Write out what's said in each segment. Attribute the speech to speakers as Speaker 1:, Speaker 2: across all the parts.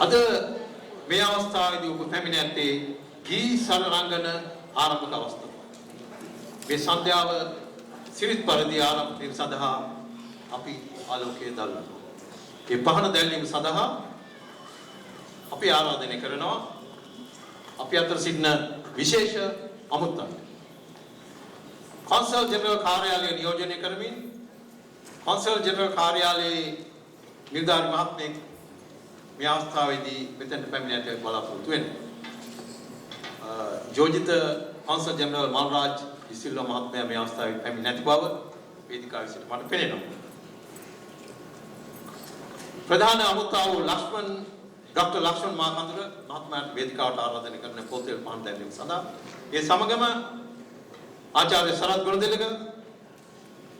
Speaker 1: අද මේ අවස්ථාවේදී ඔබ පැමිණ ඇත්තේ ගී සරරංගන ආරම්භක අවස්ථාව. මේ සන්ධ්‍යාව සිරිත් පරිදි ආරම්භ කිරීම සඳහා අපි ආලෝකයේ දැල්වනවා. මේ පහන දැල්වීම සඳහා අපි ආරාධනය කරනවා අපි අතර සිටින විශේෂ අමුත්තන්. කොන්සල් ජෙනරල් කාර්යාලය නියෝජනය කරමින් කොන්සල් ජෙනරල් කාර්යාලයේ නිලධාරි මහත්මයෙක් මේ අවස්ථාවේදී මෙතෙන්ට පැමිණෙන්නට බලාපොරොත්තු වෙනවා. ජෝජිත කොන්සල් ජෙනරල් මල්රාජ් ඉසිල්වා මහත්මයා මේ අවස්ථාවේ පැමිණ නැති බව වේදිකාවේ සිට මට පෙනෙනවා. ප්‍රධාන අමුත්තා වූ ලක්ෂ්මන් ડોક્ટર ලක්ෂ්මන් මාකන්දුර මහත්මයාට වේදිකාවට ආරාධනය කරන පොතේ පහන් දැල්වීම සඳහා ඒ සමගම ආචාර්ය සරත් ගුණතිලක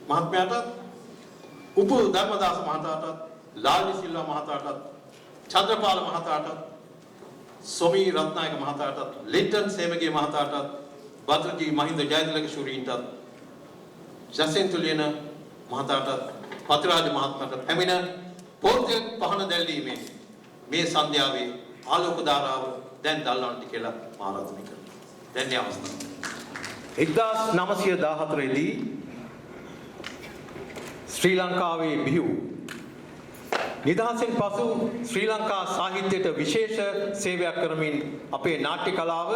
Speaker 1: මහත්මයාට උපු ධර්මදාස මහතාට ලාල්නි සිල්වා මහතාට චන්ද්‍රපාල මහතාට සොමි රත්නායක මහතාට ලින්ටන් සේමගේ මහතාට භද්‍රජී මහින්ද ජයතිලක ශූරීන්ට ජසෙන්තුලියන මහතාට පතිරාජ මහත්මයාට පැමිණ පොතේ පහන දැල්වීමේ මේ සන්ධ්‍යාවේ ආලෝක ධාරාව දැන් දැල්වන්නට කියලා ආරාධනය කරනවා. දැන් අවස්ථාව
Speaker 2: 1914 දී ශ්‍රී ලංකාවේ බිහි වූ නිදහසෙන් පසු ශ්‍රී ලංකා සාහිත්‍යයට විශේෂ සේවයක් කරමින් අපේ නාට්‍ය කලාව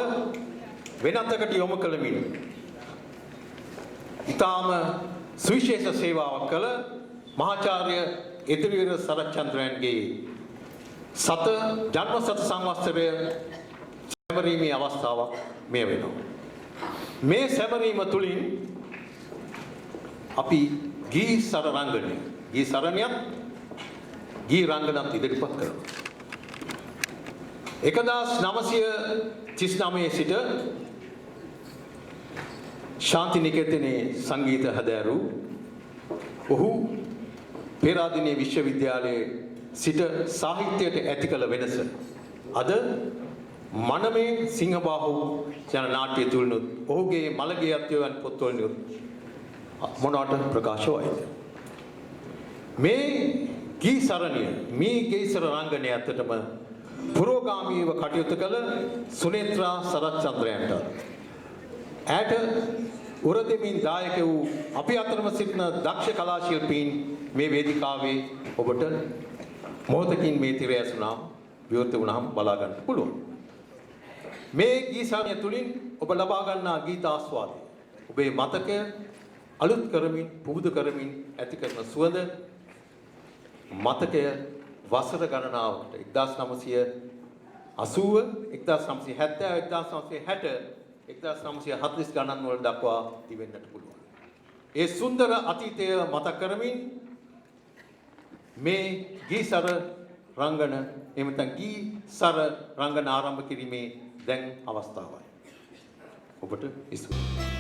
Speaker 2: වෙනතකට යොමු කළමින් ඊටාම සුවිශේෂ සේවාවක් කළ මහාචාර්ය එදිරිවීර සරච්චන්ද්‍රයන්ගේ සත ජන්ම සත සංවත්සරය සැමරීමේ අවස්ථාවක් මේ වෙනවා. මේ සැමරීම තුළින් අපි ගී සර රංගනය ගී සරණියත් ගී රංගනත් ඉදිරිපත් කරනවා. 1939 සිට ශාන්ති නිකේතනයේ සංගීත හැදෑරූ ඔහු පේරාදෙණිය විශ්වවිද්‍යාලයේ සිට සාහිත්‍යයට ඇති කළ වෙනස අද මනමේ සිංහබාහු යන නාට්‍ය තුලනුත් ඔහුගේ මළගේ අත්යවයන් පොත්වලනුත් මොනවට ප්‍රකාශ වයිද මේ ගී සරණිය මේ ගීසර රංගනය ඇත්තටම පුරෝගාමීව කටයුතු කළ සුනේත්‍රා සරච්චන්ද්‍රයන්ට ඇයට උරදෙමින් දායක වූ අපි අතරම සිටින දක්ෂ කලා ශිල්පීන් මේ වේදිකාවේ ඔබට මොහොතකින් මේ තිර ඇසුණාම විවෘත වුණාම බලා ගන්න පුළුවන්. මේ ගීසාණය තුලින් ඔබ ලබා ගන්නා ගීත ආස්වාදය ඔබේ මතකය අලුත් කරමින් පුබුදු කරමින් ඇති කරන සුවඳ මතකය වසර ගණනාවකට 1980 1970 1960 1940 ගණන් වල දක්වා තිබෙන්නට පුළුවන්. ඒ සුන්දර අතීතය මතක් කරමින් මේ ගීසර රංගන එහෙම නැත්නම් ගීසර රංගන ආරම්භ කිරීමේ දැන් අවස්ථාවයි. ඔබට ස්තුතියි.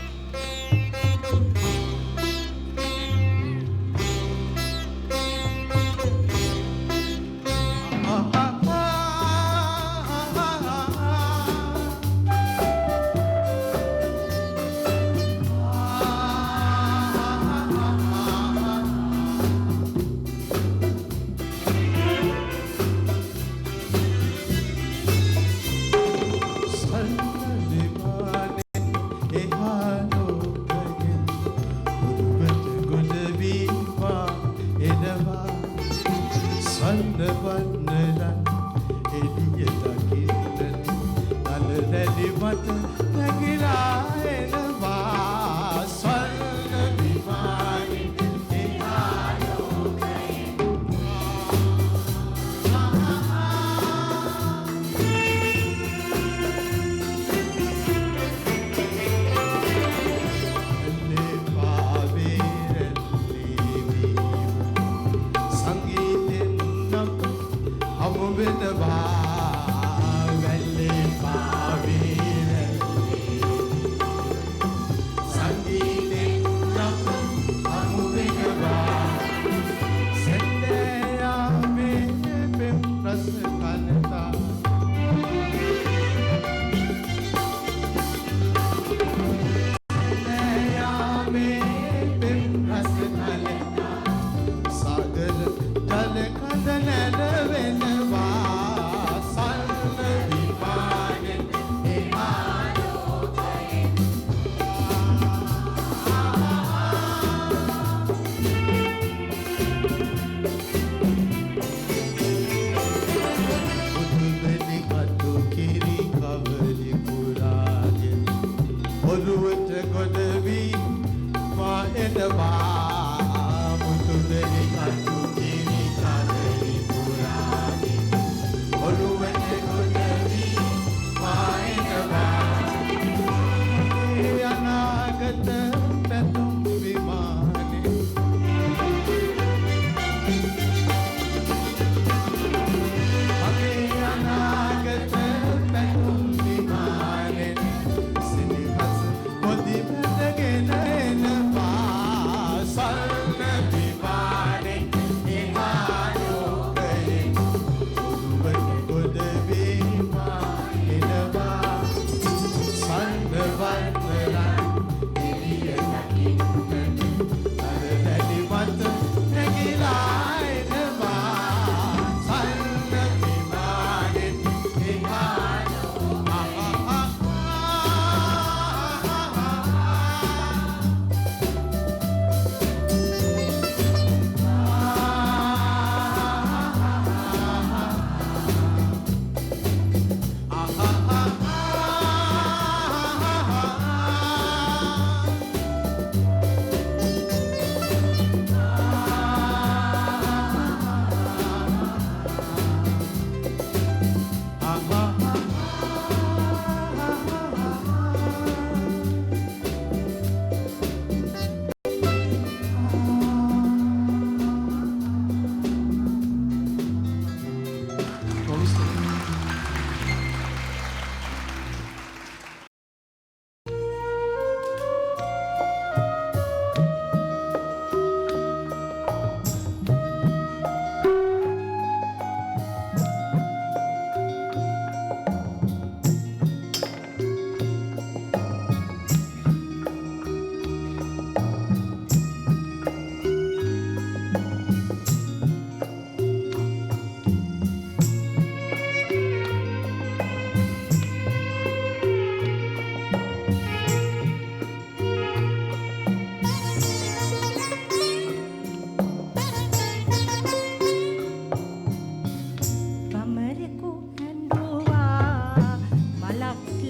Speaker 3: I'm a bit of a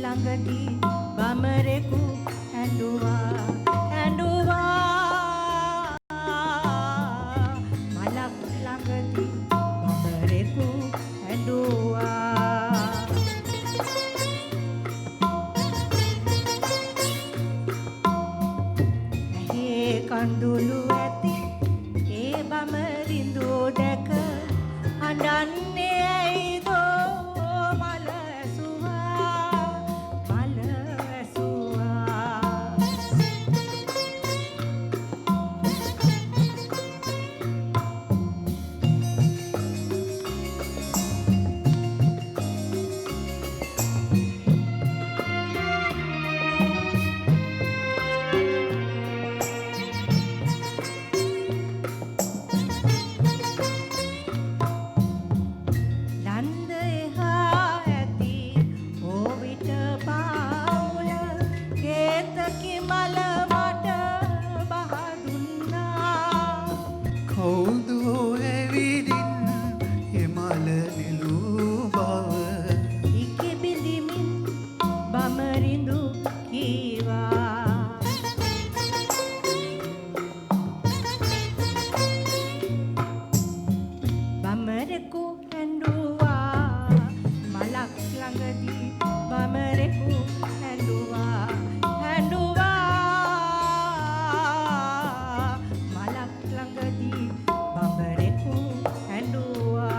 Speaker 3: ළඟදී බමරෙකු ඇඬුවා මලක් ළඟදී බමරෙකු ඇඬුවා ඇහි කඳුළු ඇති ඒ බමරිඳු දැක හඬන්නේ ඇයිදෝ මල ඇසුවා ලන්ද එහා ඇති ඕවිට පාමුල කේතකි මල මට බහ දුන්නා
Speaker 4: කවුදෝ ඇවිදින් එමල නිලූ බව
Speaker 3: ඉකි බිඳිමින් බමරිඳු කීවා බමරෙකු ඇඬුවා මලක් ළඟදී බමරෙකු ඇඬුවා මලක් ළඟදී බමරෙකු ඇඬුවා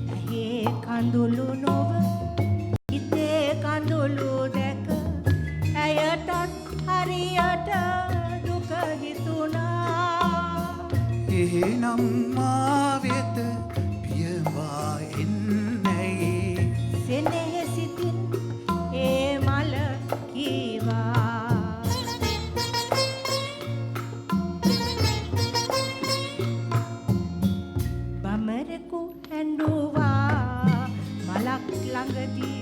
Speaker 3: ඇහි කඳුළු නොව හිතේ කඳුළු දැක ඇයටත් හරියට දුක හිතුණා
Speaker 4: එහෙනම් මා වෙත පියවා එන්නැයි
Speaker 3: සෙනෙහසිතින් ඒ මල කීවා බමරෙකු ඇඬුවා මලක් ළඟදී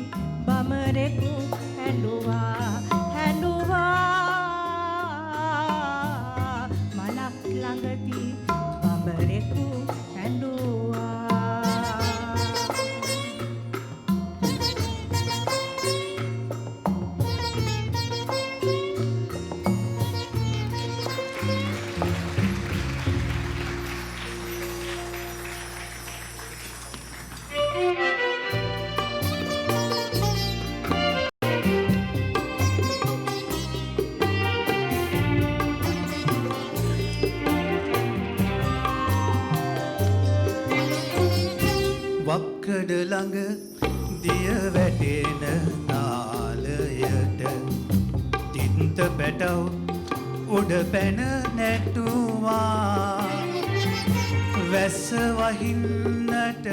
Speaker 3: බමරෙකු ඇඬුවා මලක් ළඟදී බමරෙකු ඇඬුවා
Speaker 4: වක්කඩ ළඟ දිය වැටෙන නාලයට තින්ත පැටව් උඩ පැන නැටුවා වැස්ස වහින්නට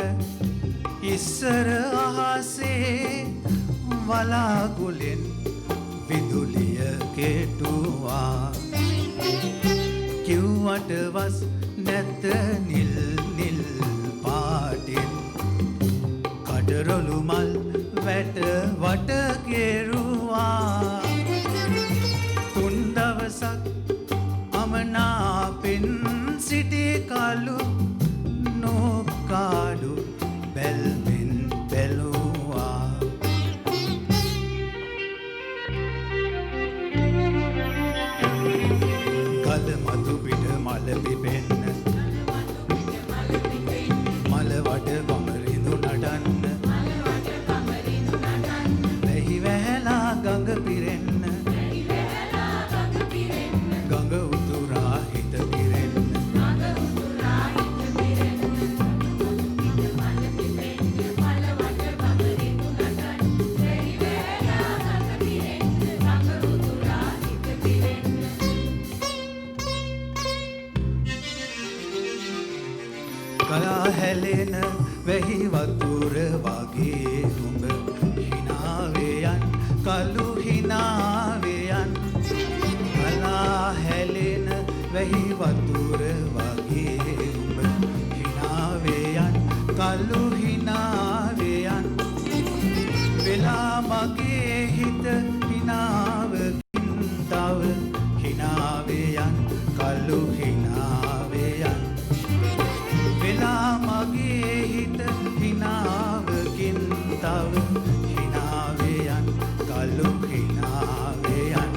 Speaker 4: ඉස්සර අහසේ වලාකුලෙන් විදුලිය කෙටුවා කිව්වට වස් නැත නිල් නිල් පාටින් කඩරොළු මල් වැට වට කෙරුවා තුන් දවසක් අමනාපෙන් සිටි කලු නොකාඩු බැල්මෙන් බැලුවා කල මතු පිට මල පිපෙන්න මල වට බමරිඳු නටන්න වැහි වැහැලා ගඟ පිරෙන්න ගඟ උතුරා හිත පිරෙන්න කලා හැලෙන වැහි වතුර වගේ උඹ හිනාවයන් කලු හිනාවයන් කලා හැලෙන වැහි වෙහි වතුර වගේ උඹ හිනාවේ යන් කළු හිනාවේ යන් වෙලා මගේ හිත හිනාවකින් තව හිනාවේ යන් කළු හිනාවේ යන් වෙලා මගේ හිත හිනාවකින් තව හිනාවේ යන් කළු හිනාවේ යන්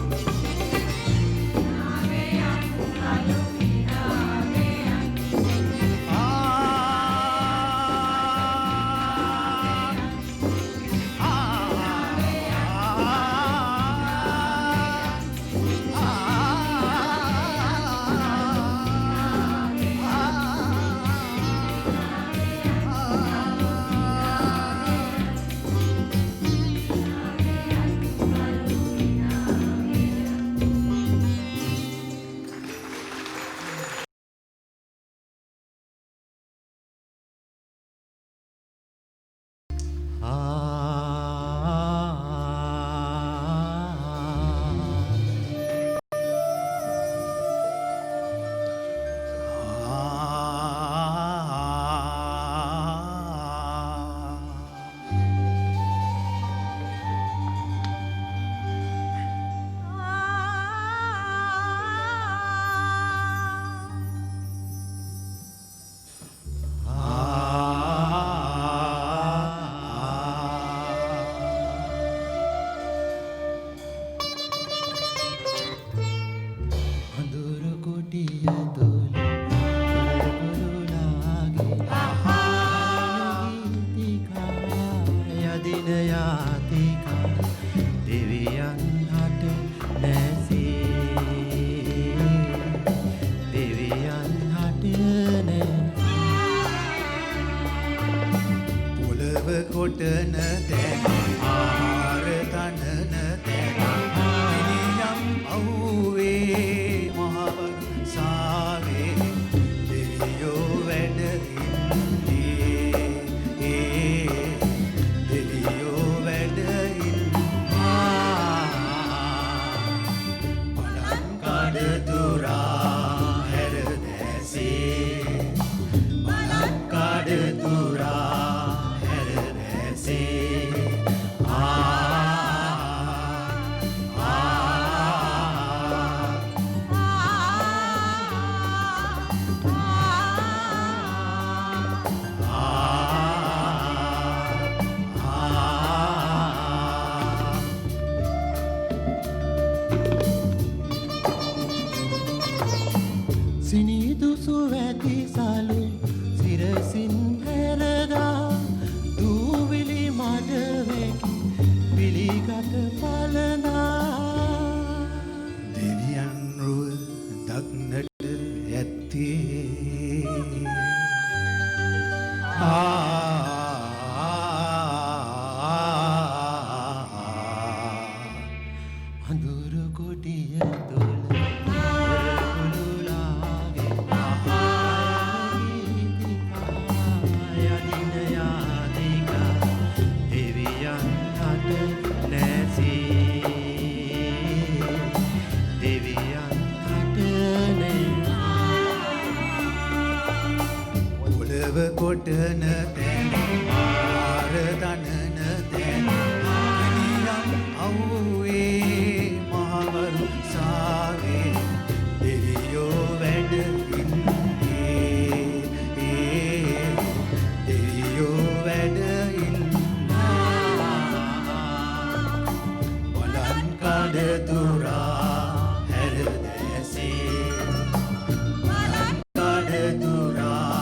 Speaker 4: කොටන තැන ආර තනන තැන මිනියම් අවුවේ මහවරුසාවේ දෙවියෝ වැඩ ඉන්නේ දෙවියෝ වැඩ බලන් කඩ තුරා හැර දැසේ බලන් කඩ තුරා
Speaker 5: සිනිදු සුවැති සලු සිරසින් හැරදා දූවිලි මඩවෙකි පිළිගත පලනා
Speaker 4: දෙවියන් රුව දක්නට ඇත්තේ
Speaker 5: අඳුරු කොටිය තුල
Speaker 4: කොටන තැන ආර තනන තැන මිනියම් අවුවේ මහවරුසාවේ දෙවියෝ වැඩ ඉන්නේ දෙවියෝ වැඩ බලන් කඩ තුරා හැර දැසේ බලන් කඩ තුරා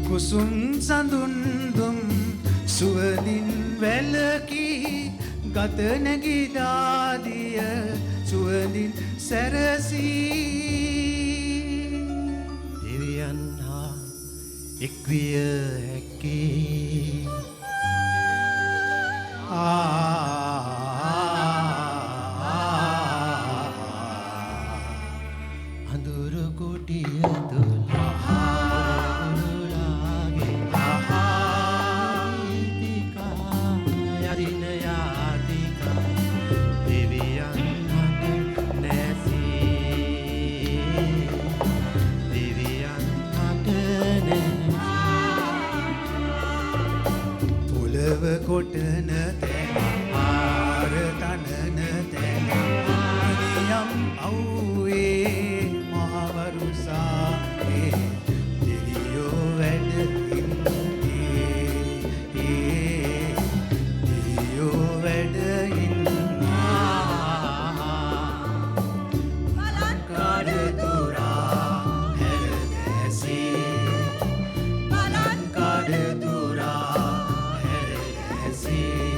Speaker 4: කුසුම් සඳුන්දුම් සුවඳින් වැලකී ගත නැගිදාදිය සුවඳින් සැරසී
Speaker 5: දෙවියන් හා එක්විය හැකේ අඳුරු කොටිය තුල උරුලාගේ ආහාරිතිකා යදින යාතිකා දෙවියන් හට නැසී දෙවියන් හට
Speaker 4: පොළව කොටන තැන ආර තනන තැන ඉනියම් අව්වේ මහවරුසාවේ දෙවියෝ වැඩ ඉන්නේ දෙවියෝ වැඩ බලන්කාඩ තුරා හැරදැසී බලන්කාඩ තුරා හැරදැසී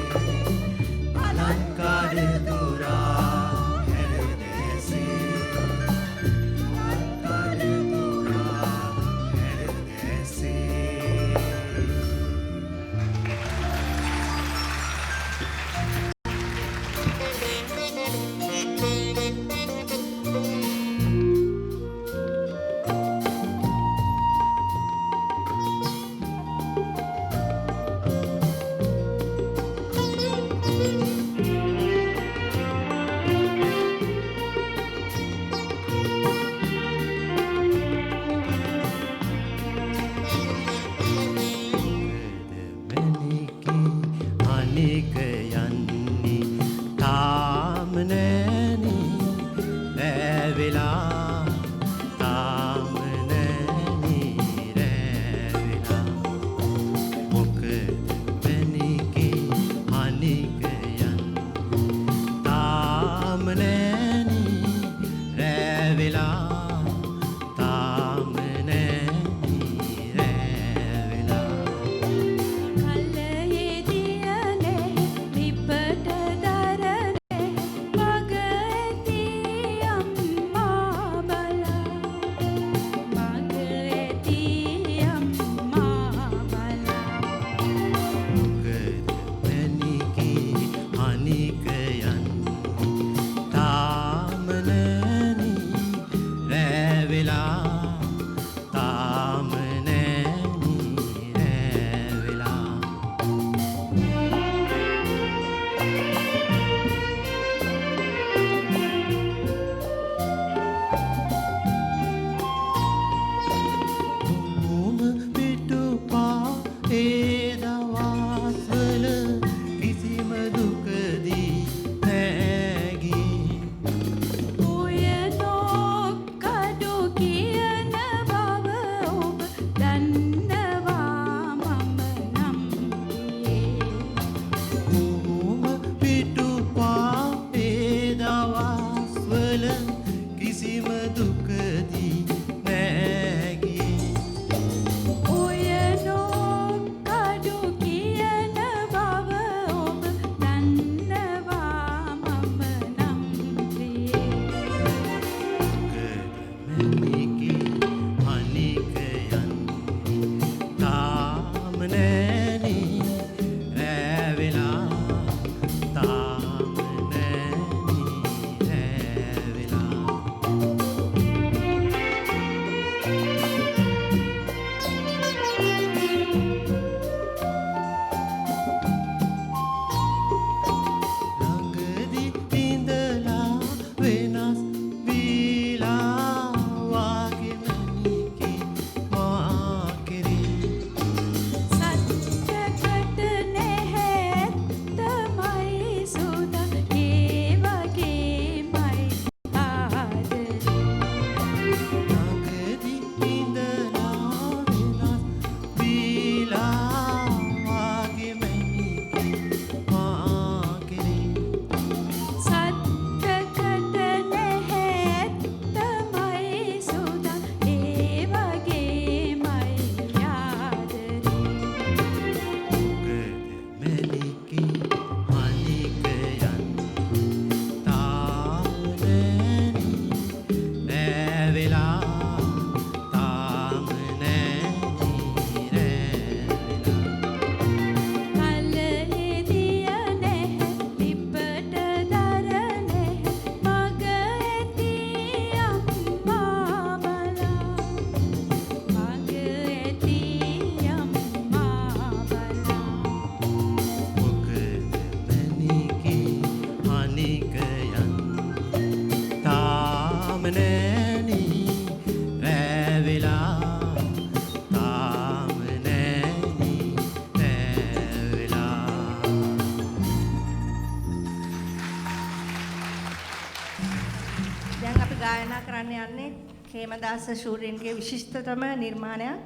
Speaker 3: කරන්න යන්නේ කේමදාස ශූරින්ගේ විශිෂ්ටතම නිර්මාණයක්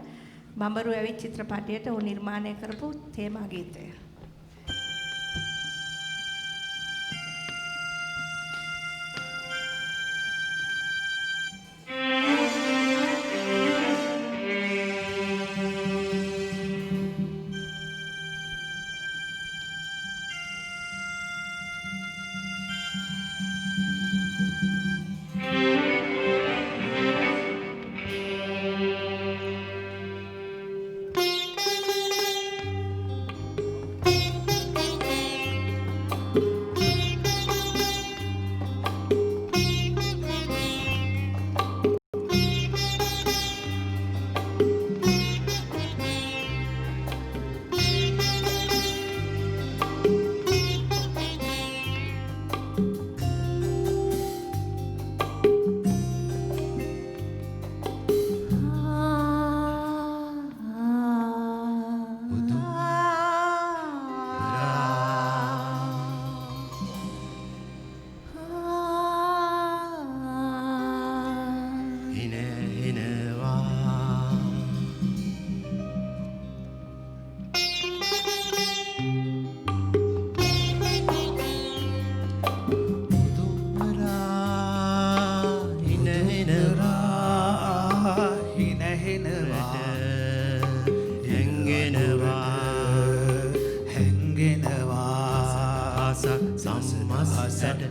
Speaker 3: බඹරු ඇවිත් චිත්‍රපටයට ਉਹ නිර්මාණය කරපු තේමා ගීතය.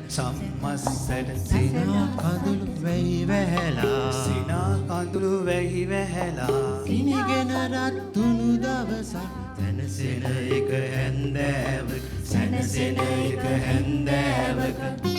Speaker 4: සම්මස්සට
Speaker 5: සිනා කඳුළු වෙයි වැහැලා
Speaker 4: සිනා කඳුළු වැහි වැහැලා
Speaker 5: සිනිගෙන රත්තුණු දවසක් සැනසෙන එක හැන්දෑවක සැනසෙන එක හැන්දෑවක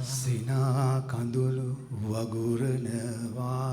Speaker 4: සිනා කඳුළු වගුරනවා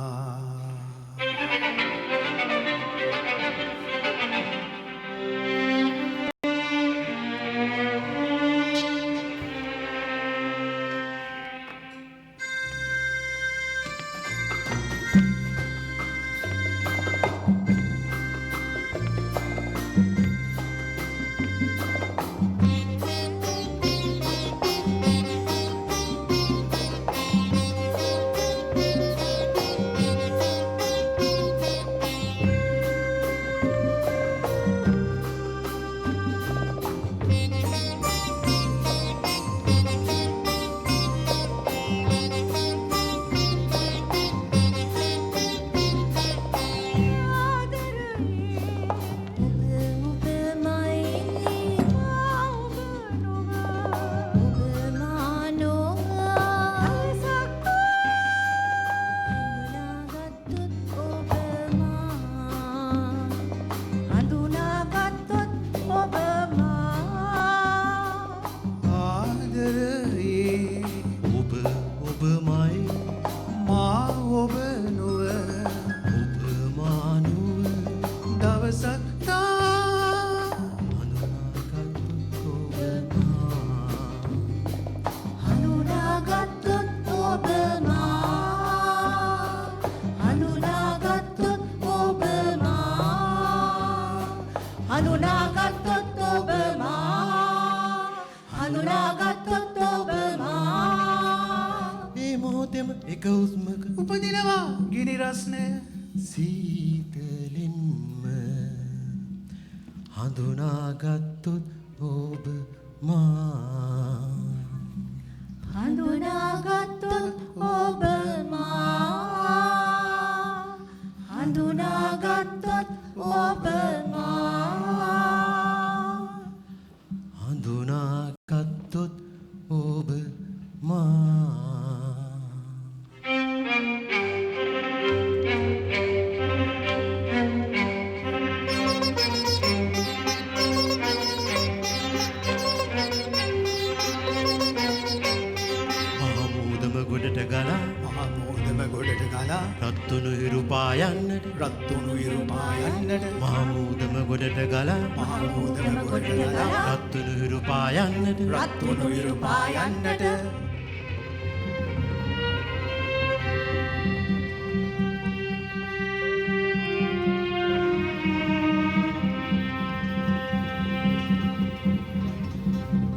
Speaker 5: එක උස්මක
Speaker 4: උපදිනවා ගිනි රස්නය
Speaker 5: සීතලින්ම හඳුනාගත්තොත් ඔබ මා
Speaker 3: හඳුනාගත්තොත් ඔබ මා හඳුනාගත්තොත් ඔබ මා
Speaker 5: හඳුනාගත්තොත් ඔබ මා ගොඩට ගලා
Speaker 4: මහමෝදම ගොඩට ගලා
Speaker 5: රත්තුණු හිරු පායන්නට
Speaker 4: රත්තුණු ඉරු පායන්නට
Speaker 5: මහමූදම ගොඩට ගලා
Speaker 4: මහමෝදම ගොඩට ගලා
Speaker 5: රත්තුණු හිරු පායන්නට
Speaker 4: රත්තුණු ඉරු පායන්නට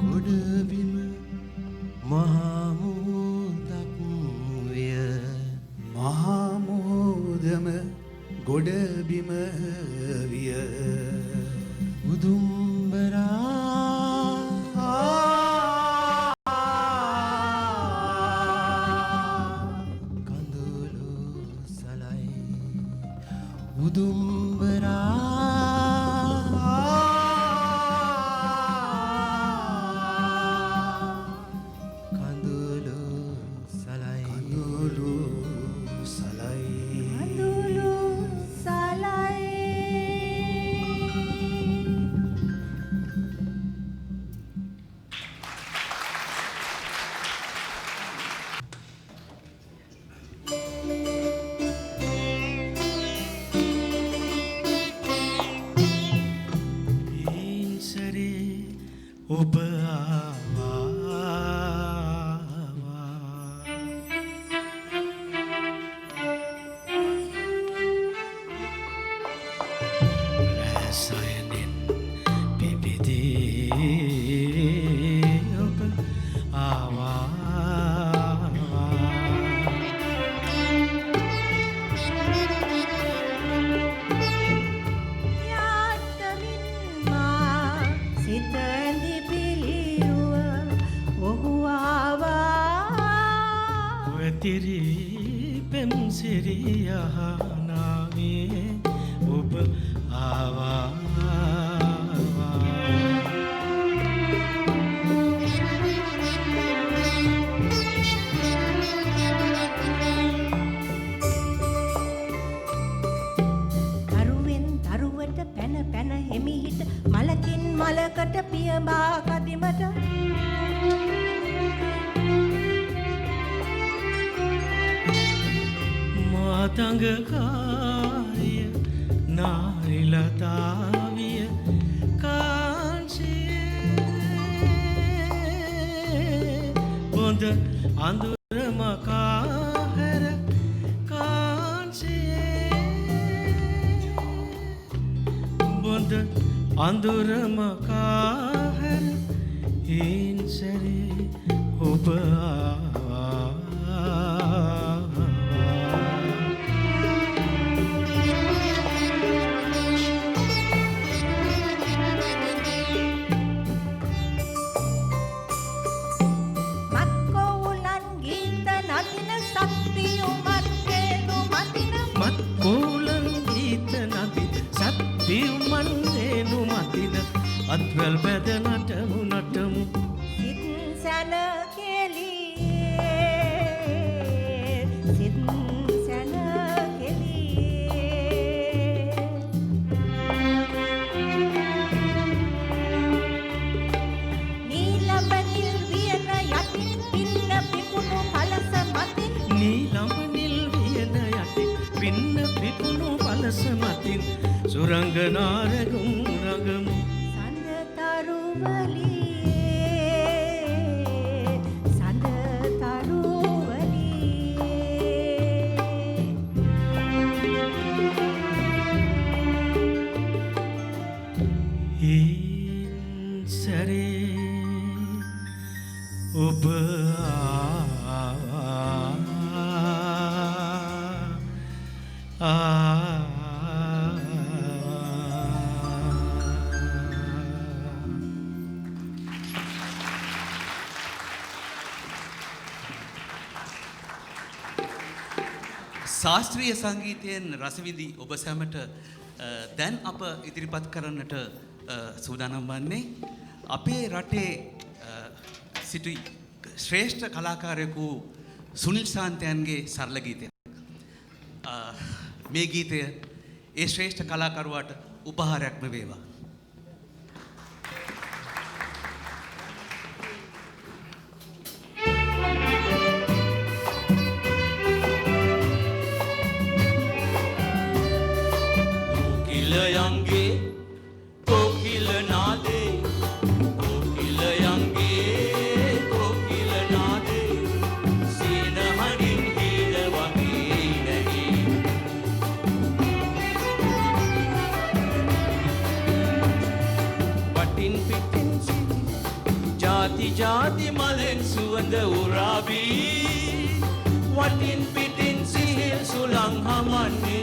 Speaker 5: ගොඩබිම මහමූදක් විය
Speaker 4: මහමෝදම ගොඩබිම විය
Speaker 5: උදුම්බරා කඳුළු සලයි උදුම්බරා කඳුළු සලයි
Speaker 4: කඳුළු සලයි
Speaker 3: කඳුළු සලයි
Speaker 5: ඉන්සරේ ඔබ ආවා රැසයනෙන් පිබිදී ඔබ ආවා
Speaker 3: යත්තමින් මා සිත ඇඳි පිළිරුව ඔහු ආවා
Speaker 5: වෙතිරි පෙම්සිරියහනාවේ ඔබ ආවා
Speaker 3: තරුවෙන් තරුවට පැන පැන හෙමිහිට මලකින් මලකට පියඹා කදිමට
Speaker 5: මාතංගකාරිය නාරිලතාවිය කාංශයේ බොඳ අඳුර මකාහැර කාංශයේ බොඳ අඳුර මකාහැර ඉන්සරේ ඔබ ආවා
Speaker 3: මත්කෝලන් ගීත නදින සත්පියුමත් වේනු මදින
Speaker 5: මත් කෝලන් ගීත නදි සත්පියුමන් රේනු මතින අත්වැල් බැද නටමු නටමු
Speaker 3: සිත් සැන කෙලියේ සිත් සැන කෙලියේ නීලඹ නිල් වියන යටින් පින්න පිපුණු පලස මතින්
Speaker 5: නීලම නිල් වියන යටි පින්න පිපුණු පලස මතින් සුරංගනාරගුම් රගමු
Speaker 3: සඳ තරුවලියේ සඳ තරුවලියේ
Speaker 5: ඉන්සරේ ඔබ ආවා
Speaker 6: ශාස්ත්‍රීය සංගීතයෙන් රසවිඳි ඔබ සැමට දැන් අප ඉදිරිපත් කරන්නට සූදානම් වන්නේ අපේ රටේ සිටි ශ්‍රේෂ්ඨ කලාකාරයෙකු සුනිල් සාන්තයන්ගේ සරල ගීතයක්. මේ ගීතය ඒ ශ්‍රේෂ්ඨ කලාකරුවාට උපහාරයක්ම වේවා.
Speaker 5: Kokilayange kokila nade kokilayange kokila nade sina hadin hila wage nagi patin pitin siti jati jati malen suwanda urabi watin pitin sihil sulang hamanne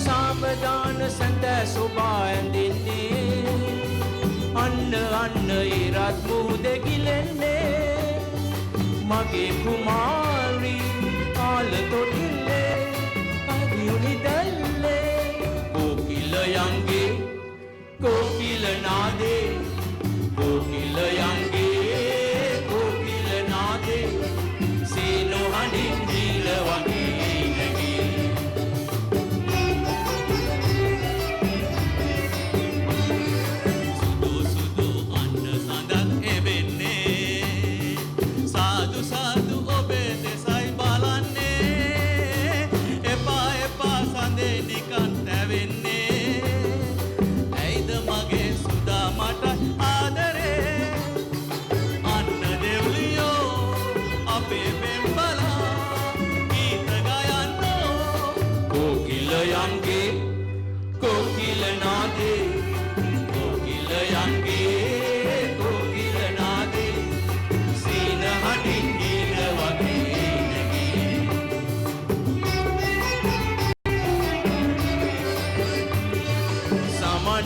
Speaker 5: සාමදාන සැඳ සොබායඳින්නේ අන්න අන්න ඉරත් මුහුද ගිලෙන්නේ මගේ කුමාරී කාල තොටිල්ලේ අදියුනි දැල්ලේ කොකිලයන්ගේ කොකිල නාදේ කොකිලයන්ගේ කොකිල නාදේ සීනෝ හඬින් දීල වගේ නැගී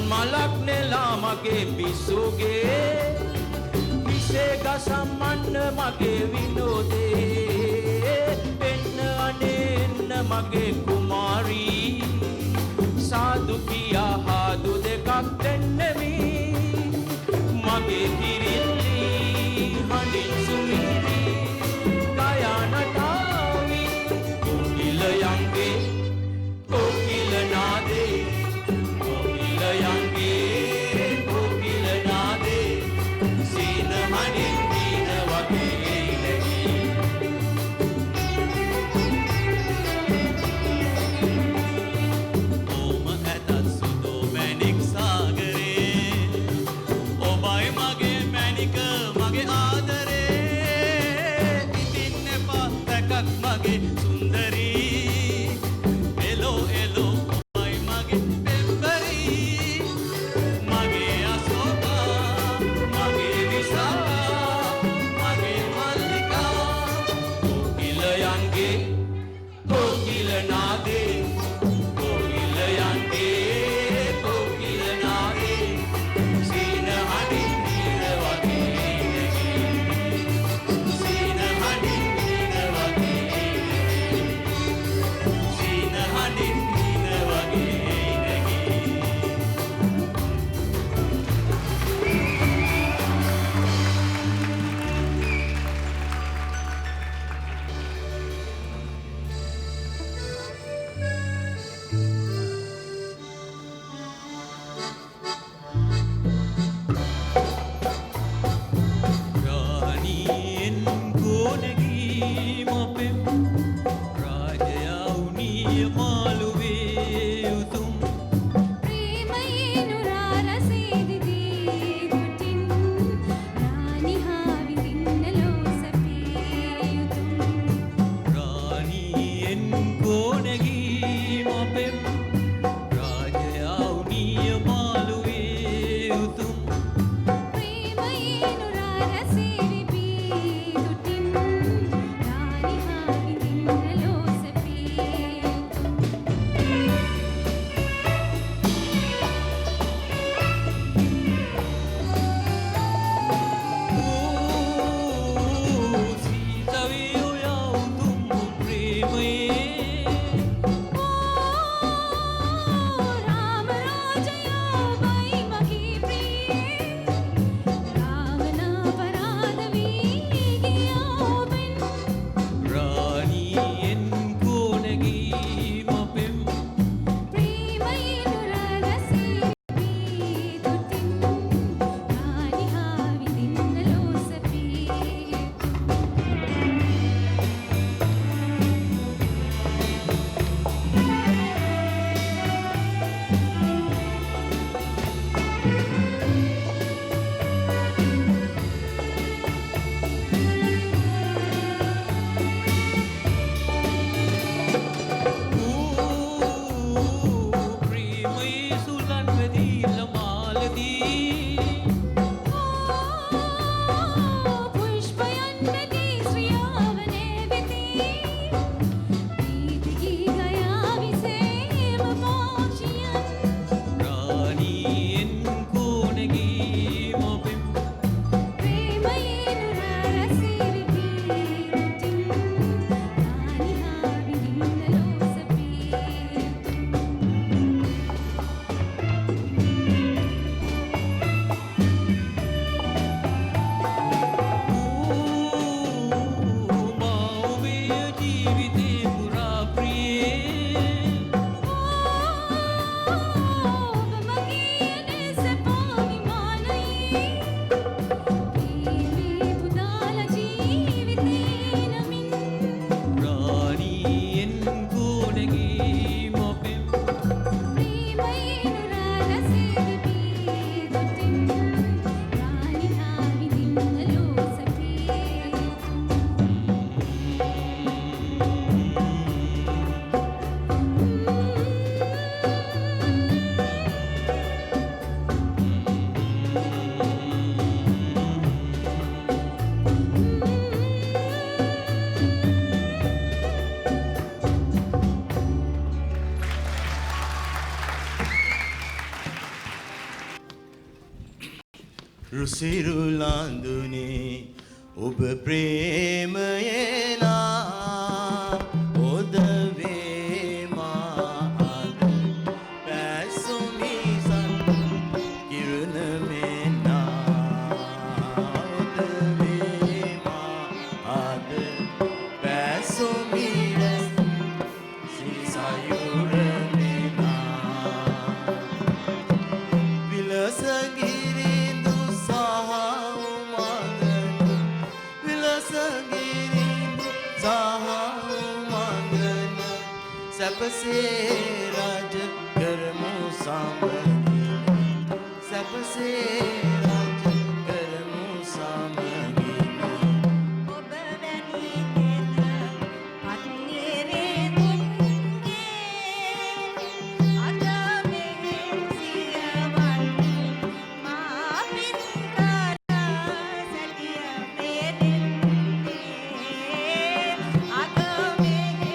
Speaker 5: මලක් නෙලා මගේ පිසුගේ විසේ ගසම්මන්න මගේ විනෝදේ එන්න අනේන්න මගේ කුමාරී සාදු කියා හාදු දෙකක් දෙන්නෙමි මගේ කිරිල්ලි හඬින් සුමිරි ගයනටාවි කොකිලයන්ගේ කොකිල නාදේ
Speaker 7: සිරුලාඳුනේ ඔබ ප්‍රේමයේ නා ඔද වේමා අද පැසුමි සන් කිරණ මෙනා ඔද වේමා අද පැසුමි රැස් සිසයුර මෙනා විලසගිරිඳු සැපසේ රාජ කරමු සමගින් සැපසේ රාජ කරමු සමගින්
Speaker 3: ඔබ වැනි තෙත පත්නිරේ දුන්ගේ අද මෙහි සියවන් මා පින් කර සැටිය මෙදෙන්නේ අද මෙහි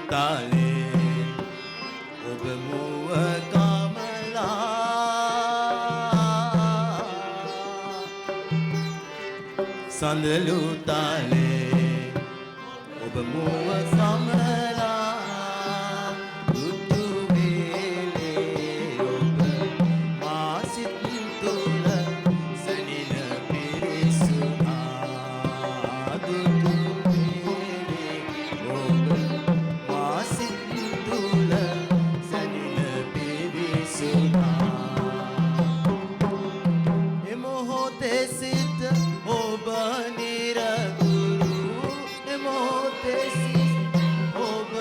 Speaker 7: තාලේ ඔබ මුව කමලා සඳලු තාලේ ඔබ මුව සමලා දුටු වේලේ ඔබ මා සිත් තුළ සනින පිරිසුනා දුටු වේලේ ඔබ මා සිත් තුළ සනින පිරිසුනා එමොහොතේ සිට ඔබ නිරතුරු එමොහොතේ සිට ඔබ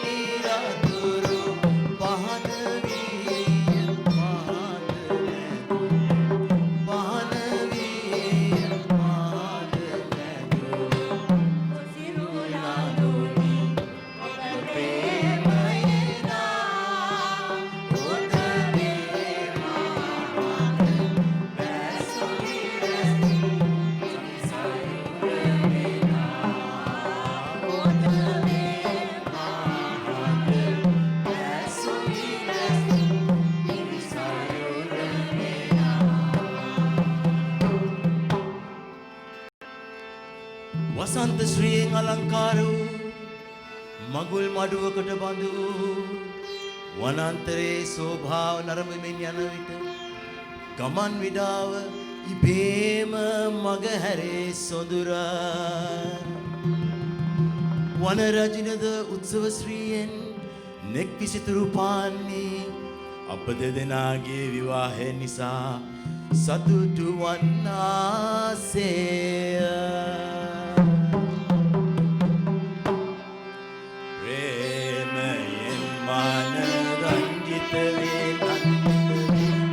Speaker 7: නිරතුරු පහන වී පහන වී සිරුලාඳුනි ඔබ ප්‍රේමයේ නා ඔද වේමා පැසුමි රැස් වසන්ත ශ්‍රීයෙන් අලංකාර වූ මගුල් මඩුවකට බඳු වූ වනාන්තරයේ ශෝභාව නරඹමින් යන විට ගමන් විඩාව ඉබේම මග හැරේ සොඳුරා වන රජිනද උත්සව ශ්‍රීයෙන් නෙක් විසිතුරු පාන්නේ අප දෙදෙනාගේ විවාහය නිසා සතුටු වන්නාසේය ප්‍රේමයෙන් මන රංජිත වේ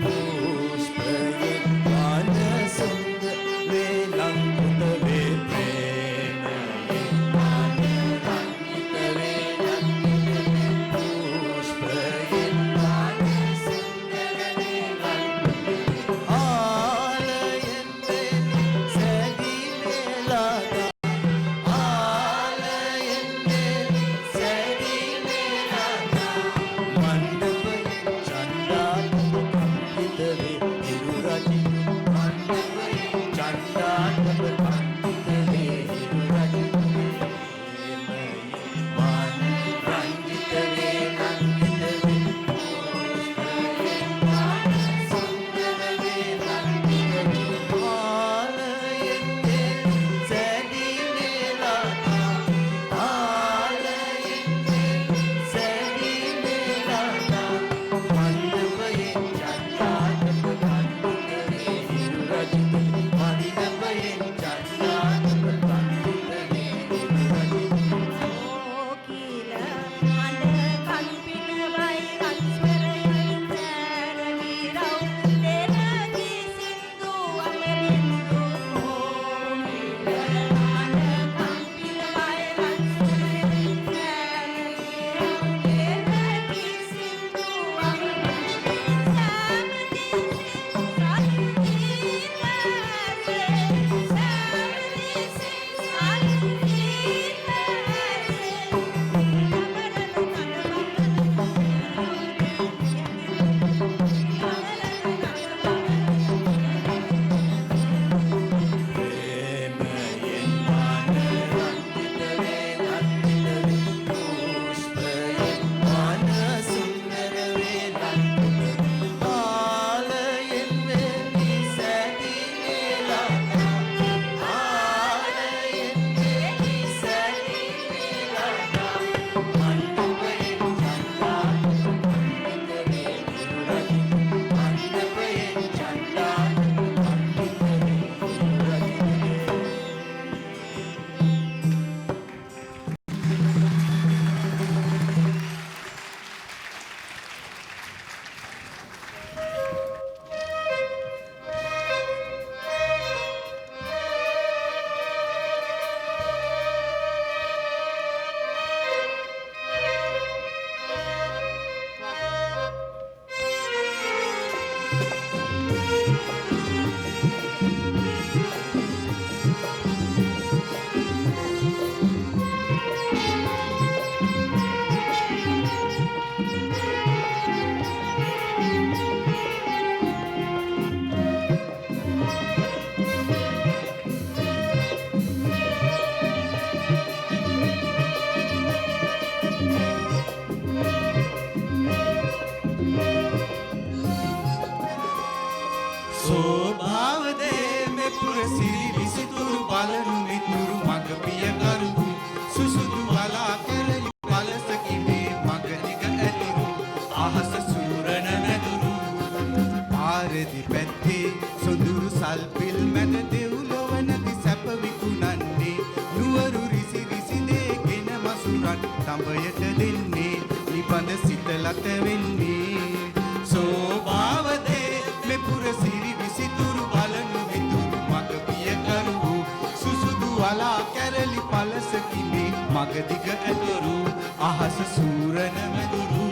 Speaker 7: පුෂ්පයෙන් මන සුන්ද වේ ලංකුත වේ ප්‍රේමයෙන් මන රංජිත වේ පුෂ්පයෙන් මන සුන්ද වේ ලංකුත ආලයෙන් වේ සැදී
Speaker 4: ලත වෙන්නේ සෝභාවදේ මෙපුර සිරි විසිතුරු බලනු විතුරු මග පිය කරු සුසුදු වලා කැරලි පලසකි මේ මග දිග ඇතුරු අහස සූරන මැදුරු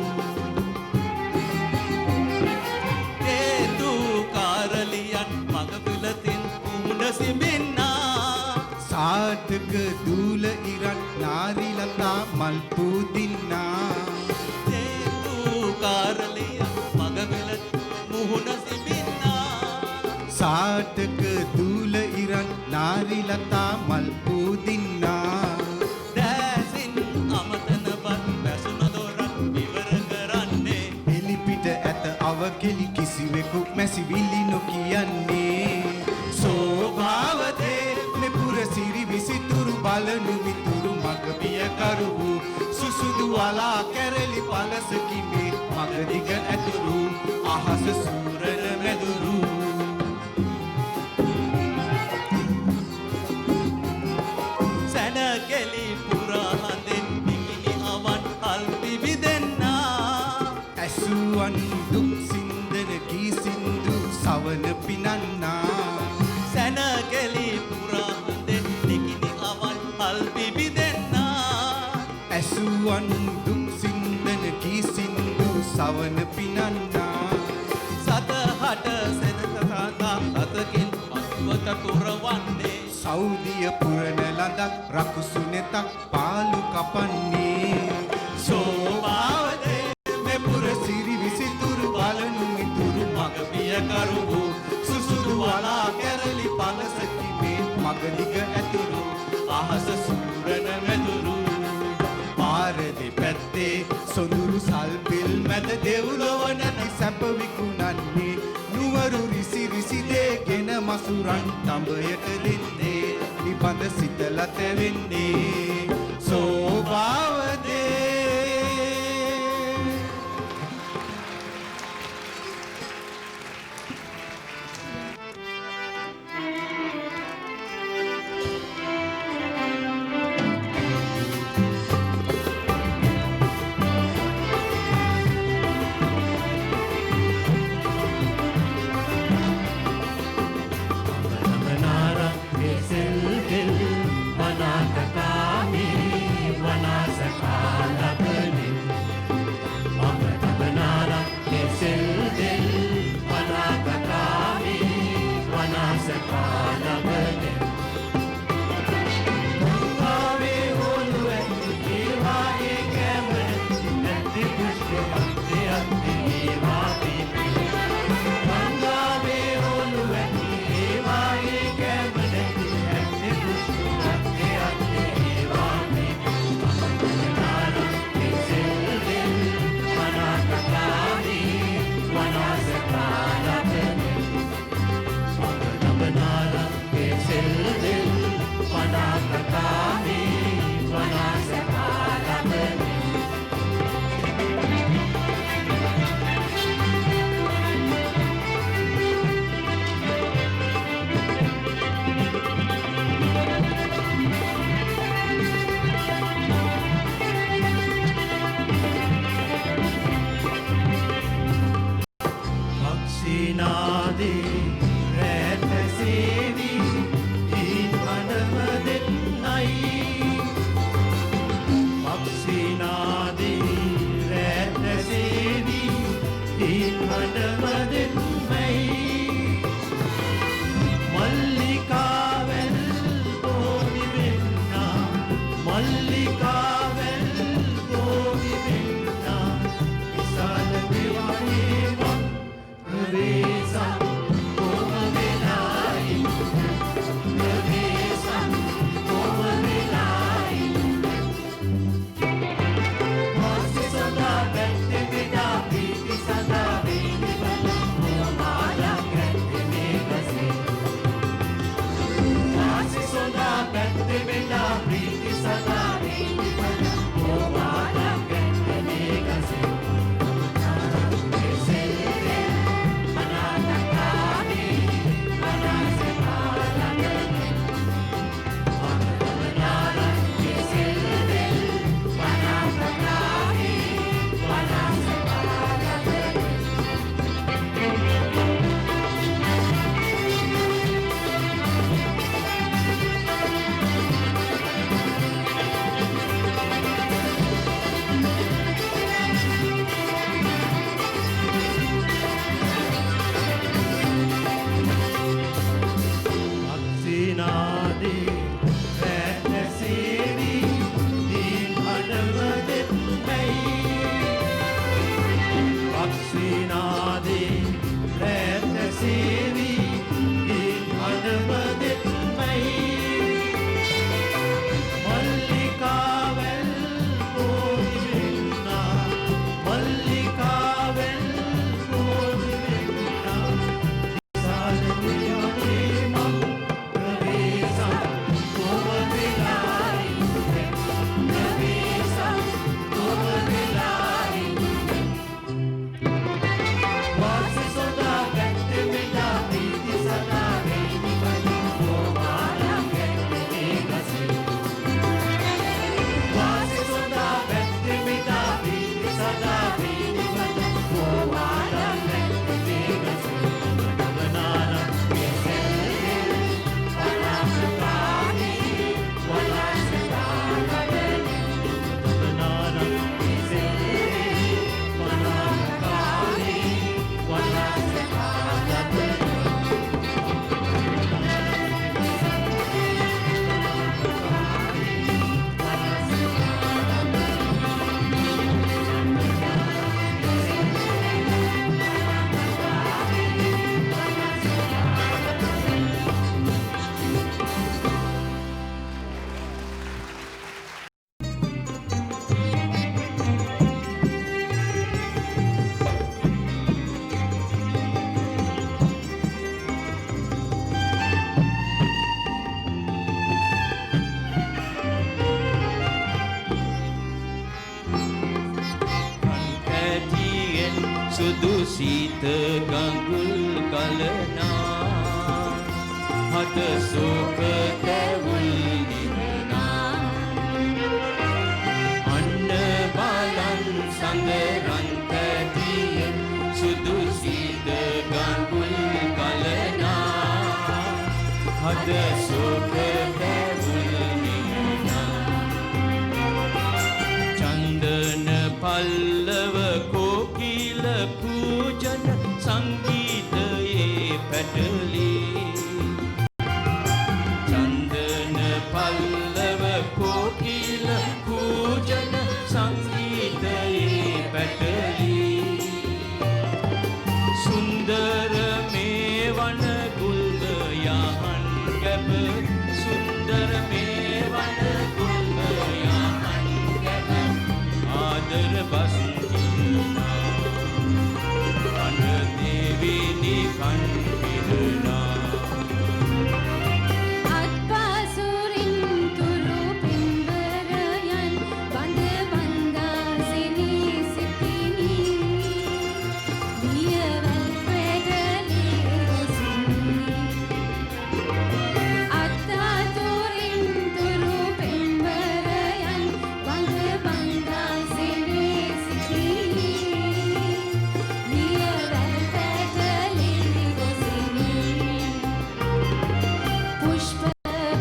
Speaker 6: හේතු කාරලියන් මග පිලතින් කුමුණ සිඹින්නා
Speaker 4: සාර්ථක දූල ඉරන් නාරි ලතා මල් පූදින්නා
Speaker 6: හේතු කාරලියන් මග පිලතින් මුහුණ සිඹින්නා
Speaker 4: සාර්ථක දූල ඉරන් නාරි ලතා මල් පූදින්නා
Speaker 6: දැසින් අමතනවත් බැසුන දොරක් විවර කරන්නේ
Speaker 4: එලිපිට ඇත අවකෙලි කිසිවෙකු මැසිවිලි නොකියන්නේ සෝභාවදේ මෙපුර සිරි විසිතුරු බලනු විතුරු මග පිය කරු සුසුදු වලා කැරලි පලසකි මේ මග දිග ඇතුරු අහස සූරන මැදුරු
Speaker 6: සැනකෙලි පුරාහඳෙන් නිකිනි අවන් අල් විවිදෙන්නා
Speaker 4: ඇසුවන් දුක් සින්දන කී සින්දු සවන පිනන්නා
Speaker 6: සැනකෙලි පුරාහඳෙන් නිකිනි අවන් අල් විවිදෙන්නා
Speaker 4: ඇසුවන් දුක් සින්දන කී සින්දු සවන පිනන්නා
Speaker 6: සතහට සෙනසතාතා අතකින් පස්වත තුරවන්නේ
Speaker 4: සෞදිය පුරණ ලඳක් රකුසු නෙතක් පාලු කපන්නේ සෝභාවදේ මෙපුර සිරි විසිතුරු බලනු මිතුරු මග පිය කරු සුසුදු වලා කැරලි පලසකි මේ මග දිග ඇතුරු අහස සූරන මැදුරු පාර දෙපැත්තේ සොඳුරු සල්පිල් මැද දෙව්ලොව නැති සැප විකුණන්නේ නුවරු රිසි රිසි දේගෙන මසුරන් තඹයට දෙන්නේ නිබඳ සිත ලත වෙන්නේ සෝභාවදේ
Speaker 5: සුදු සීත ගඟුල් කලනා හද සෝක තැවුල් නිවනා අන්න බලන් සඳරන් තැටියෙන් සුදු සීත ගඟුල් කලනා හද සෝක තැවුල් නිවනා චන්දන පල්ලව කෝකිල පූජන සංගීතයේ පැටලී චන්දන පල්ලව කෝකිල පූජන සංගීතයේ පැටලී සුන්දර මේ වන ගුල්ම යහන් ගැබ සුන්දර මේ වන ගුල්ම යහන් ගැබ ආදර බස් අන දෙවිනි කන් පිරනා
Speaker 8: අත්පාසුරින් තුරු පින්වරයන් බඳ බඳා සිනී සිටිනි දියවල් පැදලී රොසිනි අත්තාතුරින් තුරු පින්වරයන් බඳ බඳා සිනී සිටිනි දියවල් පැදලී රොසිනි පුෂ්ප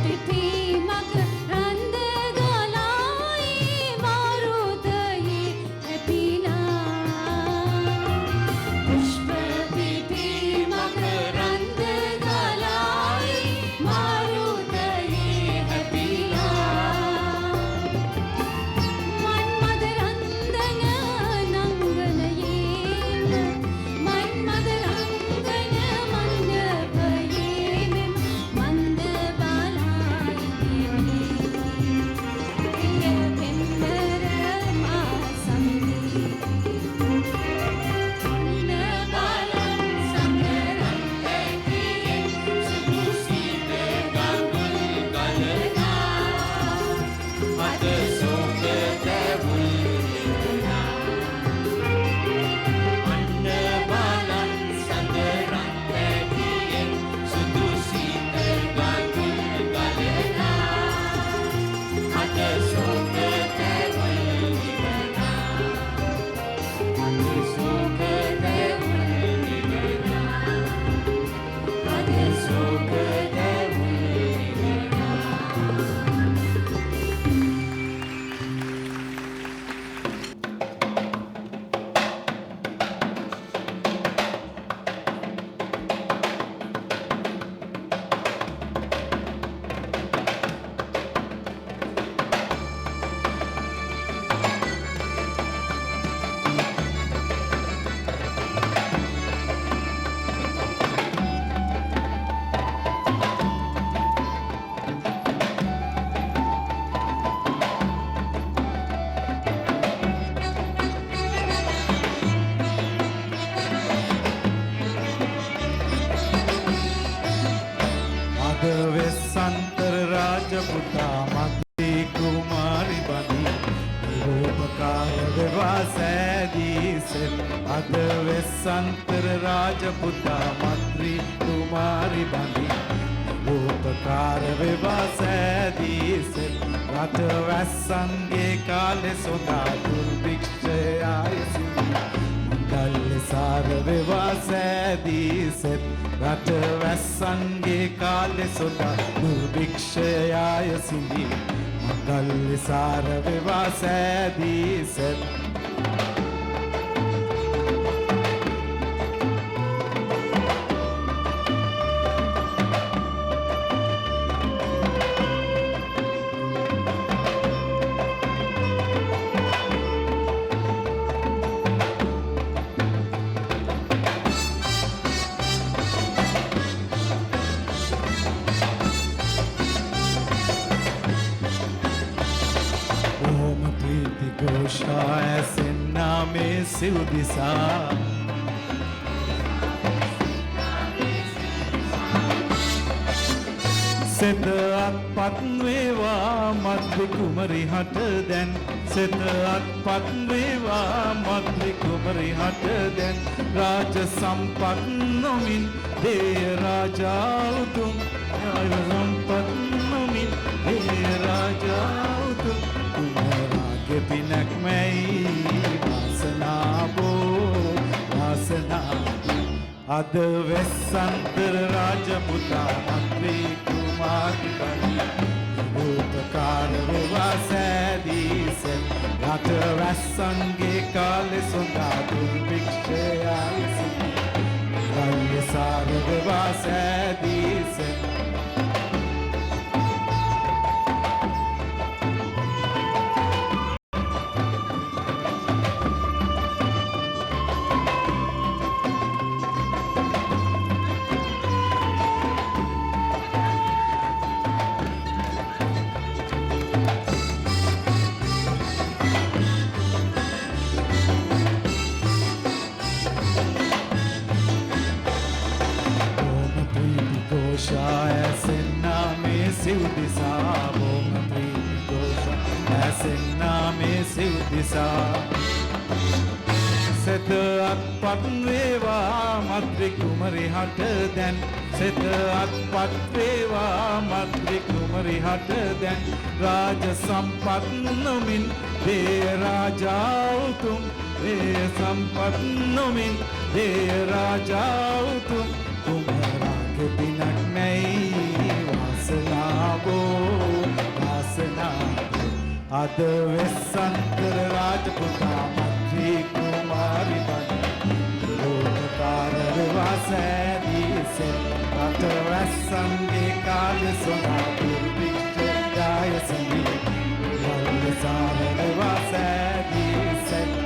Speaker 8: පිපීමක රන්ද ගලායි මාරුතයේ හැපිලා පුෂ්ප පිපීමක රන්ද ගලායි මාරුතයේ හැපිලා මන්මද රන්දන නංගනයේම මන්මද රන්දන මණ්ඩපයේම මන්ද බලායි තිබි එය පෙම්බර මා සමිනි අන්න බලන් සමරන්
Speaker 5: ඇටියෙන් සුදු සීත ගඟුල් කලනා හද සෝක තැවුල් නිවනා අන්න බලන් සඳරන් ඇටියෙන් සුදු සීත ගඟුල් කලනා හද සෝක තැවුල් නිවනා හද සෝක තැවුල් නිවනා හද සෝක තැවුල්
Speaker 4: අද වෙස්සන්තර රාජපුතා මන්ත්‍රී කුමාරි බඳි රූපකාය වෙවා සෑදී සෙත් අද වෙස්සන්තර රාජපුතා මන්ත්‍රී කුමාරි බඳි රූපකාර වෙවා සෑදී සෙත් රට වැස්සන්ගේ කාලෙ සොදා දුර්භික්ෂයයි සිඳි මංගල්‍ය සාර වෙවා සෑදී සෙත් රට වැස්සන්ගේ කාලෙ සොදා දුර්භික්ෂයාය සිඳි මංගල්‍ය සාර වෙවා සෑදී සෙත් ඕම ප්‍රීති ഘോഷා ඇසෙන් නාමේ සිව් දිසා සෙත අත්පත් වේවා මද්දි කුමරි හට දැන් සෙත අත්පත් වේවා මද්දි කුමරි හට දැන් රාජ සම්පත් නොමින් දේ රාජා උතුම් රාජ සම්පත් නොමින් දේ රාජා උතුම් කුමරාගේ පිනක් මැයි වාසනාවෝ වාසනා අද වෙස්සන්තර රාජපුතා මන්ත්‍රී කුමාරි බණි රූපකාර වේවා සෑදීසෙන් රට රැස්සන්ගේ කාලෙ සොඳා දුර්භික්ෂයයි කල්යසාර වේවා සෑදීසෙන් සෙත අත්පත් වේවා මද්දි කුමරි හට දැන් සෙත අත්පත් වේවා මද්දි කුමරි හට දැන් රාජ සම්පත් නොමින් දේ රාජා උතුම් දේ සම්පත් නොමින් දේ රාජා උතුම් කුමරාගේ පිනක් නැයි වාසනාවෝ වාසනාව අද වෙස්සන්තර රාජපුතා මන්ත්‍රී කුමාරි බණි රූපකාර වේවා සෑදීසෙන් රට රැස්සන්ගේ කාලෙ සොඳා දුර්භික්ෂයයි සමී වල්ලසාර වේවා සෑදීසෙන්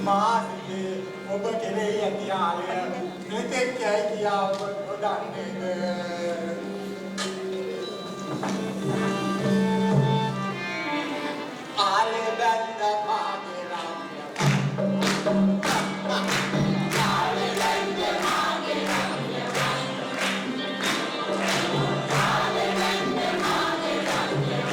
Speaker 9: මාසිකේ ඔබ කෙරෙහි ඇති ආලය මෙතෙක් යයි කියා ඔබ නොදන්නේද? ආලය බැඳ මාගේ රාම්‍ය ආලය බැඳ මාගේ රාම්‍ය ආලය බැඳ මාගේ රාම්‍ය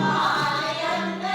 Speaker 8: I am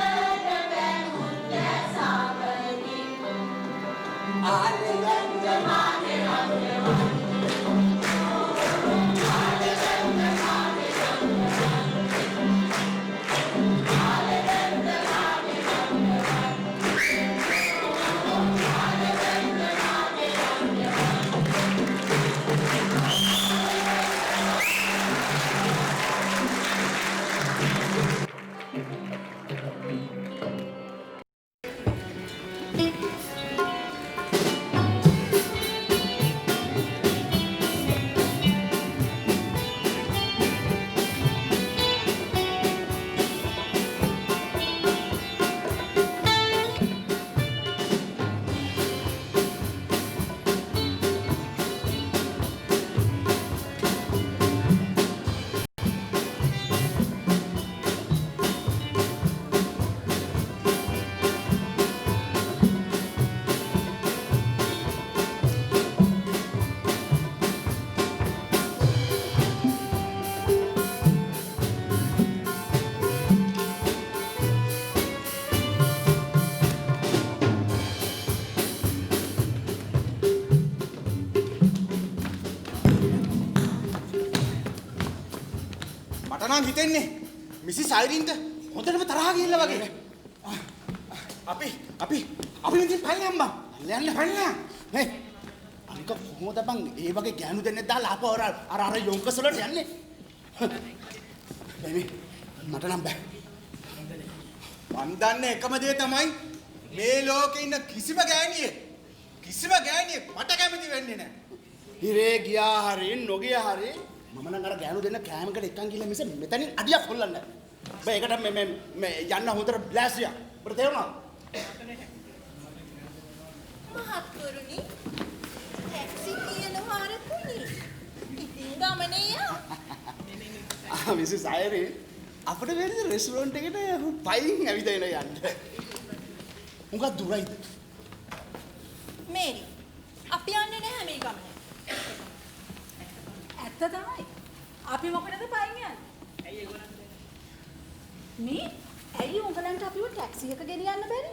Speaker 10: මට නම් හිතෙන්නේ මිසිස් අයිරින්ට හොඳටම තරහා ගිහිල්ලා වගේ. අපි ඉතින් පල්ලෙන් අම්මා. යන්න පල්ලෙන්. නේ. අනික කොහොමද බං ඒ වගේ ගෑනු දෙන්නෙක් දාලා ආපහු අර යොන්කස් වලට යන්නේ? බැමි මට නම් බෑ. මන් දන්නේ එකම දේ තමයි මේ ලෝකේ ඉන්න කිසිම ගෑණියෙක් මට කැමති වෙන්නේ නැහැ. හිරේ ගියා හරි නොගියා හරි මම නම් අර ගෑනු දෙන්න කෑමකට එක්කන් ගිහලා මිස මෙතනින් අඩියක් හොල්ලන්නේ නැහැ. බෑ ඒකට මේ යන්න හොඳට බ්ලාස්ටියක්. අපිට තේරුණා?
Speaker 8: මහත්වරුනි ටැක්සි කියනවා අර කුණි. ඉතින් ගමනේ යා.
Speaker 10: මිසස් අයිරින් අපිට වෙන්නේ රෙස්ටුරන්ට් එකට පයින් ඇවිදලා යන්න. උඟ දුරයිද?
Speaker 8: මේරි අපි යන්නේ නැහැ මේ ගමනේ. ඇත්ත තමයි. අපි මොකටද පයින් යන්නේ? ඇයි ඒගොල්ලන්ට මේ ඇයි උඹලන්ට අපිව ටැක්සි එක ගෙනියන්න බැරි?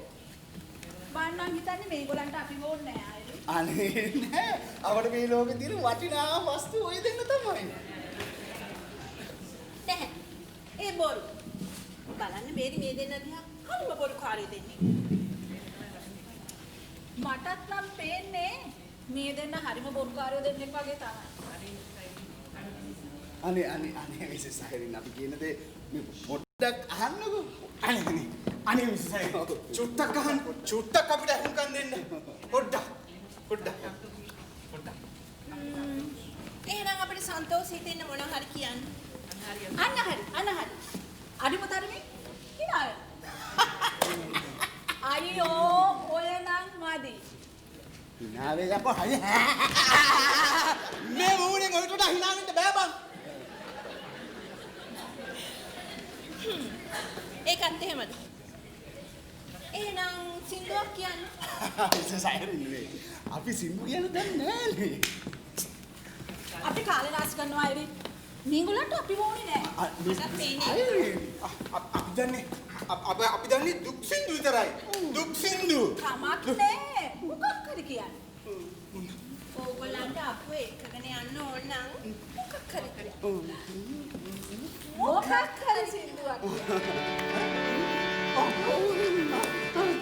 Speaker 8: බාන්නම් හිතන්නේ මේගොල්ලන්ට අපිව ඕනේ නැහැ අයිරි.
Speaker 10: අනේ නෑ. අපිට මේ ලෝකේ තියෙන වටිනා වස්තු ඔය දෙන්න තමයි.
Speaker 8: නැහැ. ඒ බොරු. බලන්න මේරි මේ දෙන්න දිහා හරිම බොරු කාර්යය දෙන්නේ. මටත් නම් පේන්නේ මේ දෙන්න හරිම බොරු කාර්යය දෙන්නෙක් වගේ තමයි.
Speaker 10: අනේ මිසස් අයිරින් අපි කියන දේ මේ පොඩ්ඩක් අහන්නකෝ. අනේ මිසස් අයිරින් චුට්ටක් අහන්න. චුට්ටක් අපිට අහුම්කම් දෙන්න. පොඩ්ඩක්.
Speaker 8: එහෙනම් අපිට සන්තෝෂ හිතෙන්න මොන හරි කියන්න. අන්න හරි. අඩිම තරමේ හිනාය. අයියෝ ඔය නම් මදි.
Speaker 10: හිනාවේ යපෝ හරි. මේ මූණෙන් ඔයිට හිනා වෙන්න බෑ බං.
Speaker 8: ඒකත් එහෙමද? එහෙනම් සින්දුවක් කියන්න.
Speaker 10: මිසස් අයිරින් නේ. අපි සින්දු කියන දන්නේ නෑනේ.
Speaker 8: අපි කාලේ නාස් කරනවා අයිරි. මින්ගුලන්ට අපි ඕනේ නෑ.
Speaker 10: අපි දන්නේ දුක් සින්දු විතරයි. දුක් සින්දු.
Speaker 8: කමක් නෑ. මොකක් හරි කියන්න. ඕගොල්ලන්ට අපෝ එකගෙන යන්න ඕන නම් මොකක් හරි කියන්න. මොකක් හරි සින්දුවක්.
Speaker 10: Hey,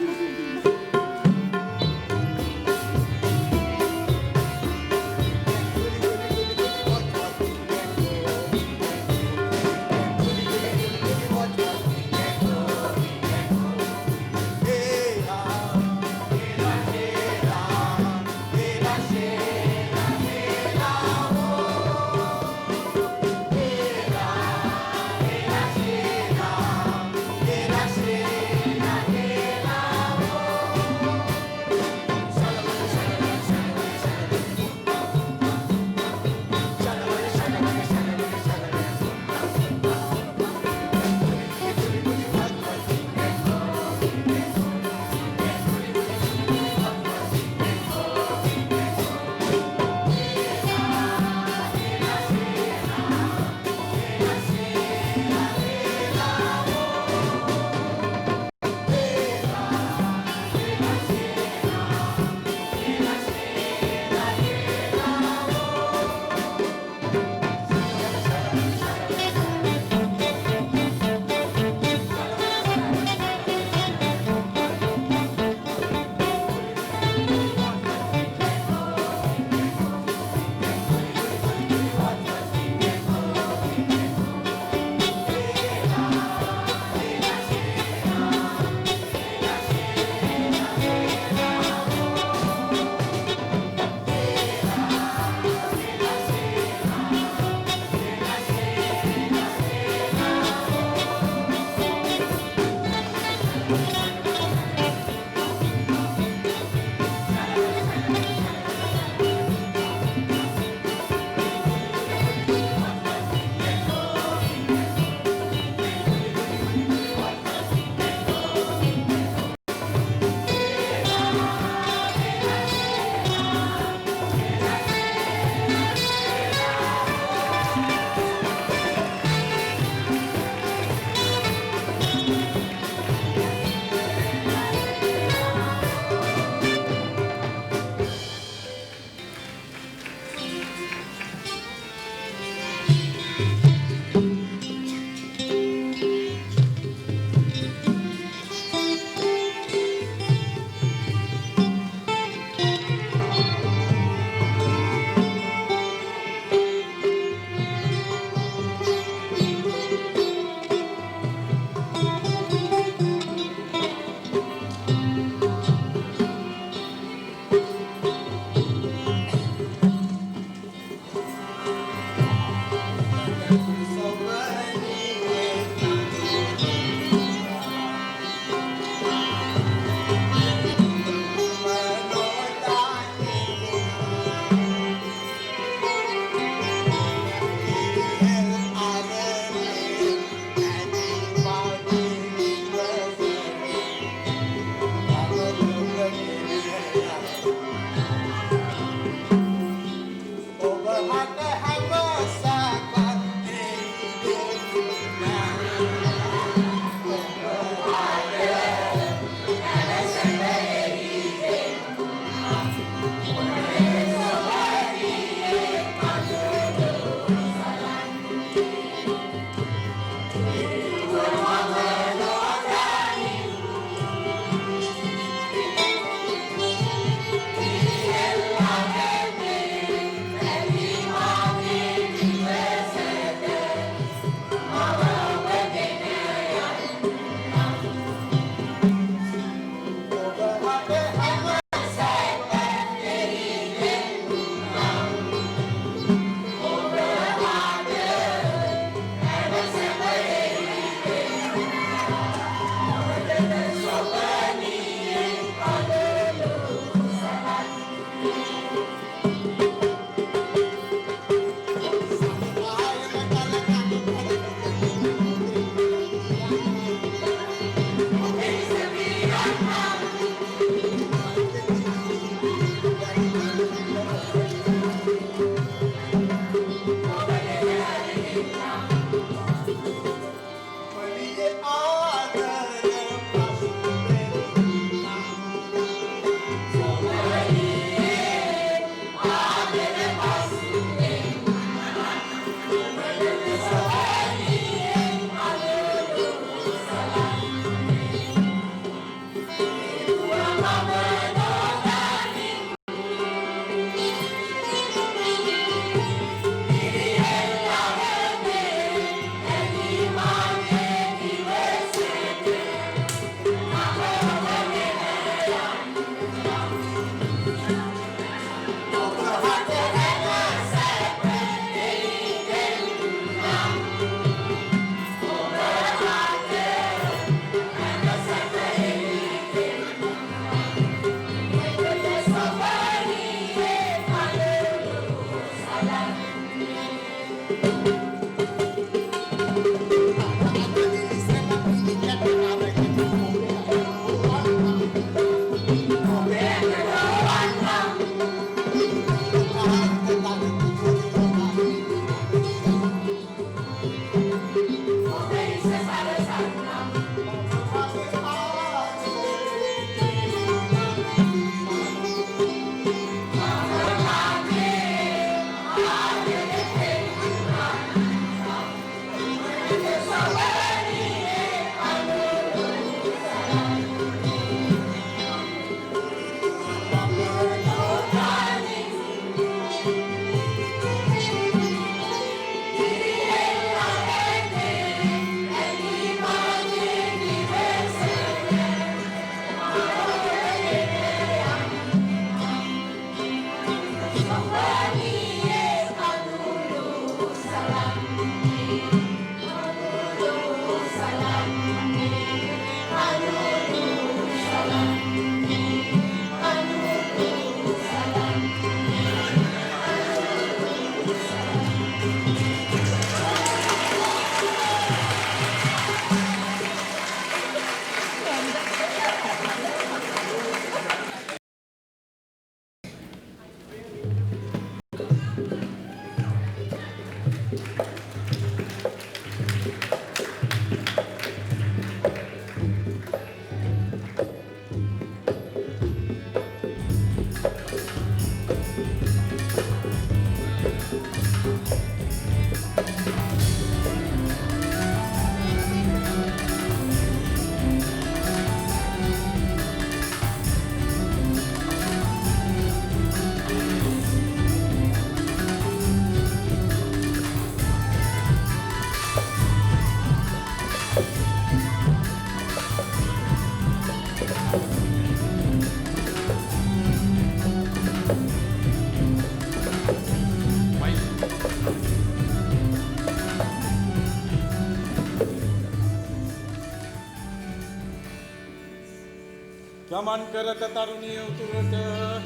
Speaker 11: ගමන් කරත තරුණිය උතුරට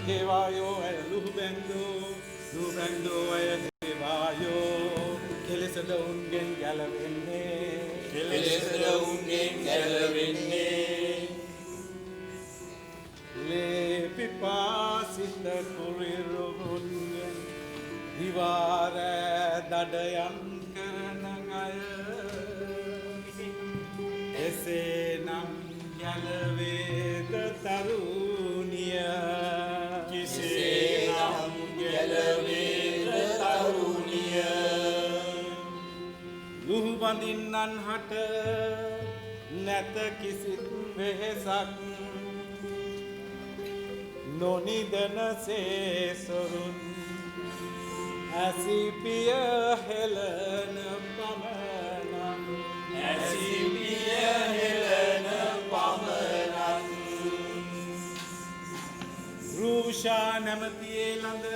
Speaker 11: හේවායෝ ඇය ලුහුබැන්දෝ ඇය හේවායෝ කෙලෙසද උන්ගෙන් ගැලවෙන්නේ ලේ පිපාසිත කුරිරුන්ගෙන් දිවාර දඩයම් කරන අය එසේනම් ගැලවේද තරුණිය කිසේනම් ගැලවේද තරුණිය ලුහු බඳින්නන් හට නැත කිසිත් වෙහෙසක් නොනිදන සේසොරුන් ඇසිපිය හෙලන පමණක් ඇසිපිය හෙලන පමණක් රූෂා නැමතියේ ළඟ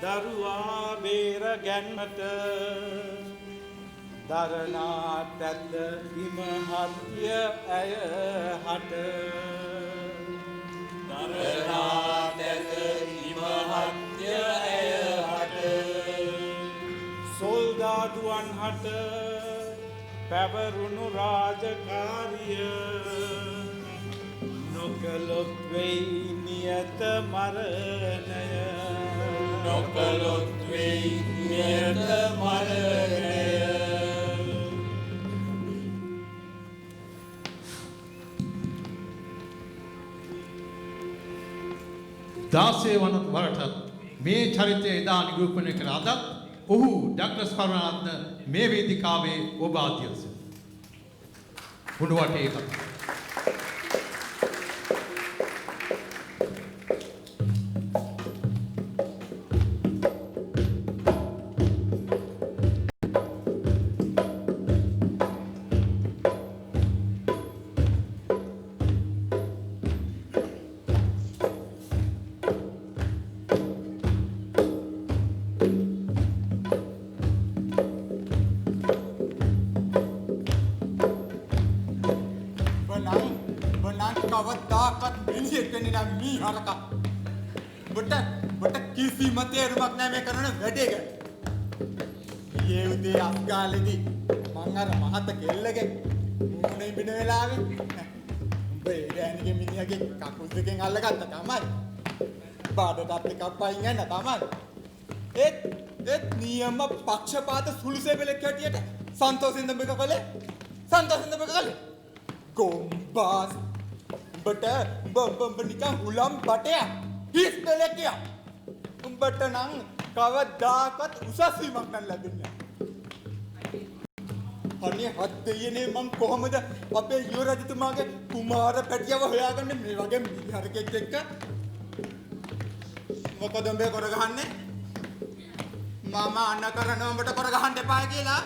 Speaker 11: දරුවා බේර ගැන්මට දරනාත් ඇත ඉමහත්ය ඇය හට දරනාත් ඇත ඉමහත්ය ඇය හට සොල්දාදුවන් හට පැවරුණු රාජකාරිය නොකළොත් වෙයි නියත මරණය නොකළොත් වෙයි නියත මරණය
Speaker 2: දාසේ වන වරට මේ චරිතය එදා නිරූපණය කර අදත් ඔහු ඩග්ලස් කරුණාරත්න මේ වේදිකාවේ ඔබ ආදියස. උඩුවටේ කතා.
Speaker 10: කවදාකත් මිනිහෙක් වෙන්නේ නැහැ මී හරකා. බට කිසිම තේරුමක් නැහැ මේ කරන වැඩේ ගැන. ඊයේ උදේ අස්ගාලේදී මං අර මහත කෙල්ලගේ මොනේ බින වෙලාවේ උඹ ඒ ගෑණිගේ මිනිහගේ කකුල් දෙකෙන් අල්ලගත්ත තමයි. බාඩටත් එකක් පයින් යන්න තමයි. ඒත් නියම පක්ෂපාත සුළුසෙබලෙක් හැටියට සන්තෝෂෙන් දෙඹක කළේ. කොම්බාස් උඹට නිකන් හුලම් බටයක් හිස් දෙලකියා. උඹට නම් කවදාකවත් උසස් වීමක් නම් ලැබෙන්නේ නැහැ. අනේ හත් දෙයනේ මං කොහමද අපේ යුව රජතුමාගේ කුමාර පැටියව හොයාගන්නේ මේ වගේ මිනිහරකෙක් එක්ක? මොකද උඹේ කරගහන්නේ? මම අන්න කරන උඹට කර ගහන්න එපා කියලා.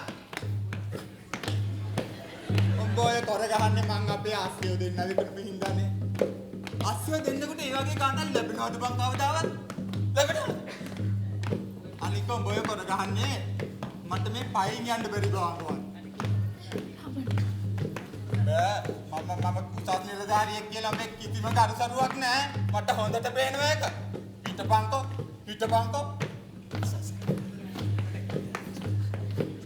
Speaker 10: උඹ ඔය කර ගහන්නේ මං අපේ ආස්තිය දෙන්න විතරම හින්දානේ. ආස්තිය දෙන්නකොට ඒ වගේ කාණ්ඩල් ලැබෙනවද බං කවදාවත්? ලැබෙනවද? අනික උඹ ඔය කර ගහන්නේ මට මේ පයින් යන්න බැරි බවන්නවා. මම කුසත් නිලධාරියෙක් කියලා මේ කිසිම කරුසරුවක් නැහැ. මට හොඳට පේනවා ඒක. හිටපන්කෝ.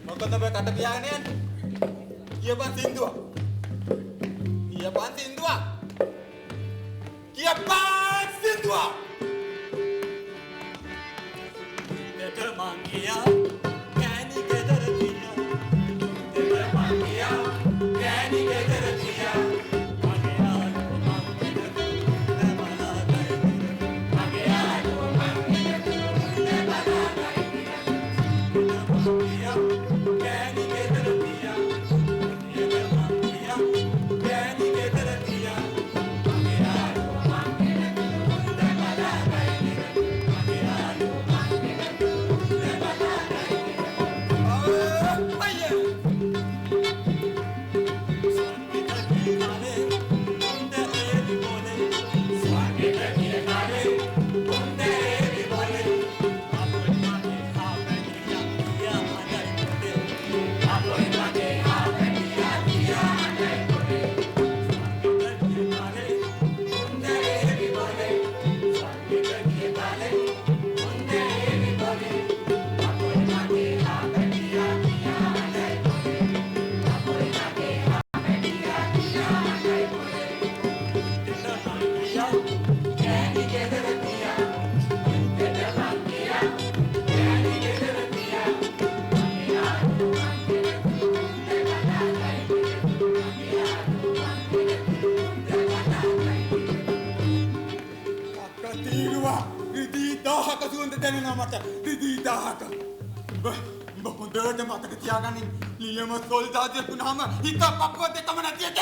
Speaker 10: මොකද ඔබ කට පියාගෙන යන්නේ? කියපන් සින්දුවක්.
Speaker 7: දෙට මං ගියා කෑණි ගෙදර ගියා. දෙට මං ගියා කෑණි ගෙදර ගියා. මගේ ආලෝ මං ගෙදර නැමලා ගයි. මගේ ආලෝ මං ගෙදර නැමලා ගයි. දෙට මං ගියා කෑණි ගෙදර ගියා. දෙට මං ගියා කෑණි ගෙදර ගියා. මගේ ආලෝ මං ගෙදර නැමලා ගයි. මගේ ආලෝ මං ගෙදර
Speaker 10: නියම සොල්දාදියෙක් වුණාම හිත පපුව දෙකම නැති එකක්.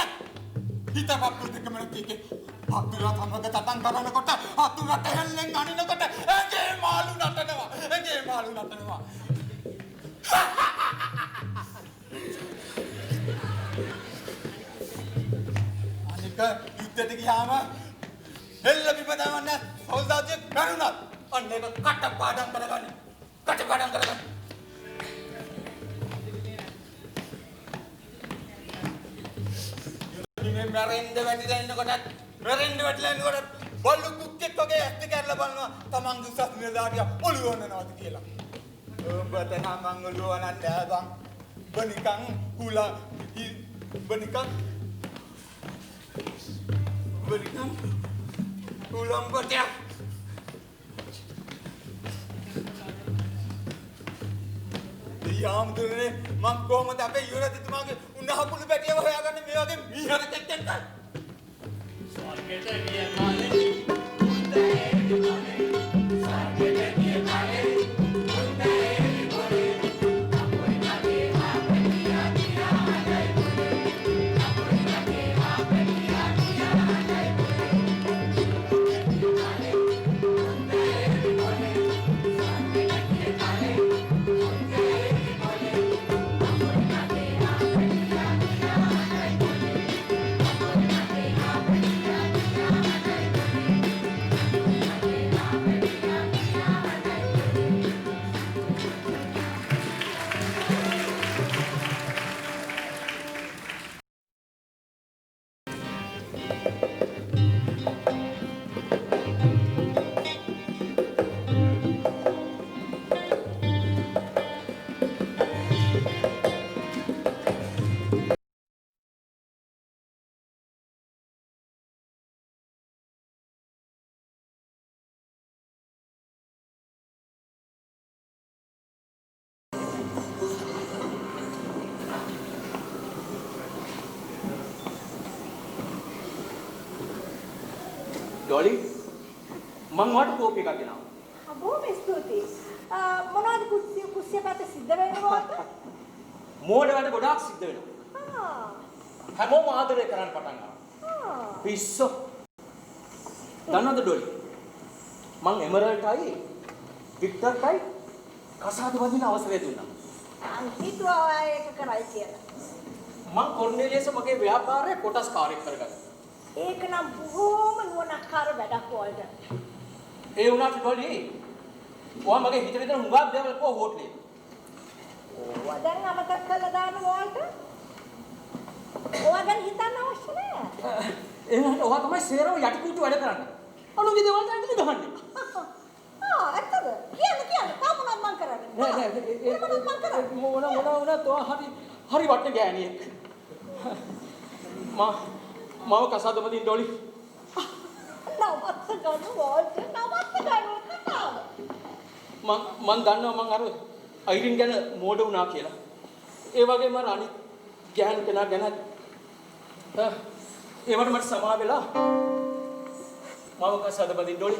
Speaker 10: අතුරා සමග තටන් කරනකොට අතුරට හෙල්ලෙන් අනිනකොට ඇගේ මාළු නටනවා. අනික යුද්ධෙට ගියාම හෙල්ල බිම දාන්න සොල්දාදියෙක් මැරුණත් අන්න ඒක කටපාඩම් කරගන්න. මැරෙන්න වැටිලා ඉන්නකොටත් බල්ලු කුක්කෙක් වගේ ඇත්ත කරලා බලනවා තමන්ගේ උසස් නිලධාරියා ඔළුව වන්නවද කියලා. ඔබට නම් මං ඔළුව වන්නත් බෑ බං. බනිකන් කුලම්බටයක්. යාම්දුරනේ මං කොහමද අපේ යුවරජතුමාගේ උන්නහපුළු පැටියව හොයාගන්නේ මේ වගේ මීහරකෙක් එක්ක? ස්වර්ගෙට ගිය කාලේ උන්දේ විමලේ ස්වර්ගෙට ගිය කාලේ උන්දේ විමලේ අපොයි නගේ ආපෙනියා කියා හදයි පුලේ අපොයි නගේ ආපෙනියා කියා හදයි පුලේ ස්වර්ගෙට ගිය කාලේ උන්දේ විමලේ ස්වර්ගෙට ගිය කාලේ
Speaker 12: ඩොලි මං වට කෝපි එකක් ගෙනාවා.
Speaker 8: බොහොම ස්තුතියි. මොනවද කුස්සිය පැත්ත සිද්ධ වෙනවද?
Speaker 12: මෝඩ වැඩ ගොඩාක් සිද්ධ වෙනවා. හැමෝම ආදරය කරන්න පටන් ගන්නවා. පිස්සෝ. දන්නවද ඩොලි? මං එමරල්ටයි වික්ටර්ටයි කසාද වදින අවසරය දුන්නා.
Speaker 8: මං හිතුවා ඔයා ඒක කරයි කියලා.
Speaker 12: මං කොර්නේලියස් මගේ ව්‍යාපාරයේ කොටස් කාර්යයක් කරගත්තා.
Speaker 8: ඒක නම් බොහොම නුවණක්කාර වැඩක් වලට.
Speaker 12: ඒ වුණාට ඩොලි ඔයා මගේ හිතේ විතර හුඟක් දේවල් කෝ හොට්ලේ.
Speaker 8: ඔයා දැන් අමතක කළා දාන්න වලට. ඔයා ගැන හිතන්න අවශ්‍ය නැහැ.
Speaker 12: එහෙනම් ඔයා තමයි සේරම යටිකුට්ටු වැඩ කරන්නේ. අනුගේ දේවල් ඇතුලේ ගහන්නේ.
Speaker 8: ඇත්තද? කියන්න තාමනම් මං කරන්නේ.
Speaker 12: නෑ
Speaker 8: මං කරන්නේ.
Speaker 12: මොන තෝ හරි වටේ ගෑණියෙක්. මාව කසාද වදින්න ඩොලි.
Speaker 8: නවත්ත ගන්න වලට නවත්ත ගන්න කතාව.
Speaker 12: මං දන්නවා මං අර අයිරින් ගැන මෝඩ වුණා කියලා. ඒ වගේම අර අනිත් ගෑනු කෙනා ගැන ඒවට මට සමා වෙලා මාව කසාද වදින්න ඩොලි.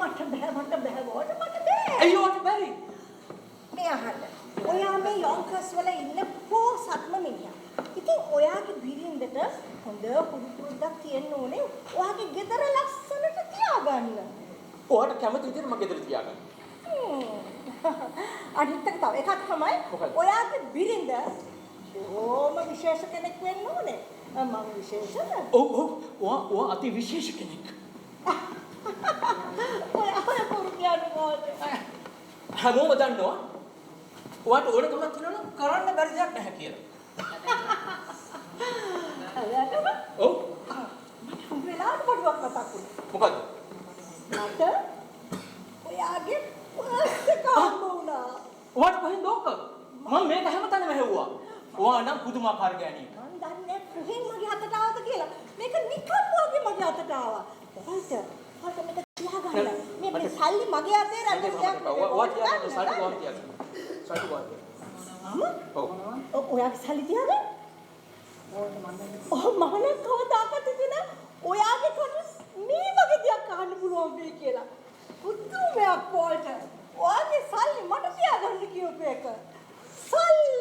Speaker 8: මට බෑ වලට බෑ.
Speaker 12: අයියෝට බැරි.
Speaker 8: මේ අහන්න. ඔයා මේ යොන්කස් වල ඉන්න පොසත්ම මිනිහා. ඉතින් ඔයාගේ බිරින්දට හොඳ පුරුද්දක් තියෙන්න ඕනේ. ඔයාගේ ගෙදර ලස්සනට තියාගන්න.
Speaker 12: ඔයාට කැමති විදිහට මගේ ගෙදර තියාගන්න.
Speaker 8: අනිත් එක තව එකක් තමයි ඔයාගේ බිරින්ද ඕම විශේෂ කෙනෙක් වෙන්න ඕනේ. මම විශේෂද?
Speaker 12: ඔයා අති විශේෂ කෙනෙක්.
Speaker 8: ඔයා පුරුද්දක්
Speaker 12: හැමෝම දන්නවා. ඔයාට ඕනකමක් තියෙනවා කරන්න බැරි දෙයක් නැහැ කියලා.
Speaker 8: අයතම
Speaker 12: ඔව්
Speaker 8: මට වෙලාවට පොඩ්ඩක් මතක් වුණා.
Speaker 12: මොකද්ද?
Speaker 8: මට ඔයාගේ පර්ස් එක හම්බ වුණා.
Speaker 12: ඔයාට කොහෙන්ද ඕක? මම මේක හැමතැනම හෙව්වා. ඔයා නම් පුදුමාකාර ගෑණියෙක්.
Speaker 8: මම දන්නේ කොහෙන් මගේ අතට ආවද කියලා. මේක නිකන් වගේ මගේ අතට ආවා. ඔයාට මේක තියාගන්න. මේ සල්ලි මගේ අතේ රැඳෙන්න දෙයක්.
Speaker 12: ඔයා තියාගන්න සල්ලි ගොන් තියාගන්න. සල්ලි ගොන්.
Speaker 8: ඔයාගේ සල්ලි තියාගන්න. මම නම් කවදාකවත් ඉතින් ඔයාගේ කොට මේ වගේ දෙයක් අහන්න පුළුවන් වෙයි කියලා. පුදුමයක් වලට. ඔයාගේ සල්ලි මට තියාගන්න කියපු එක. සල්ලි.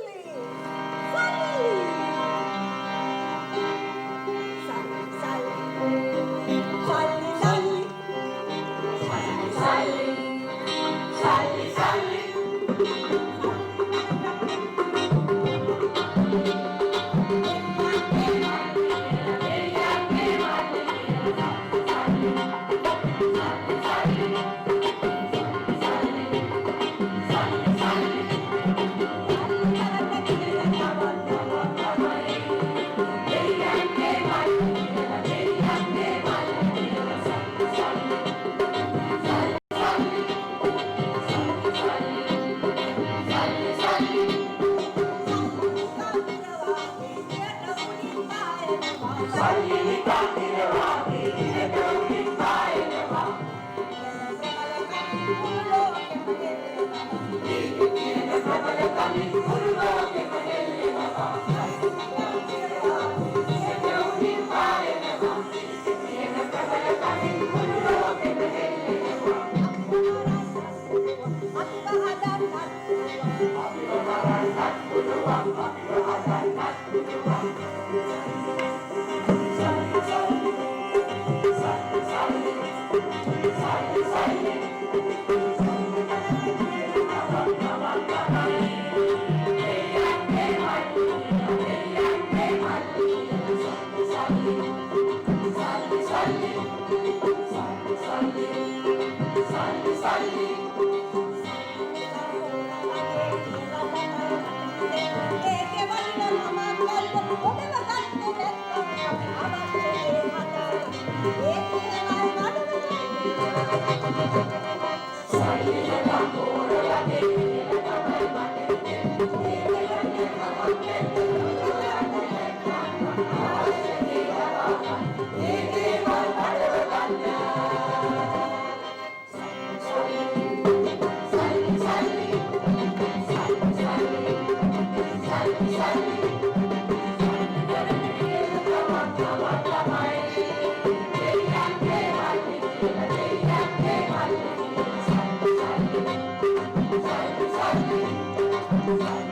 Speaker 5: Thank you.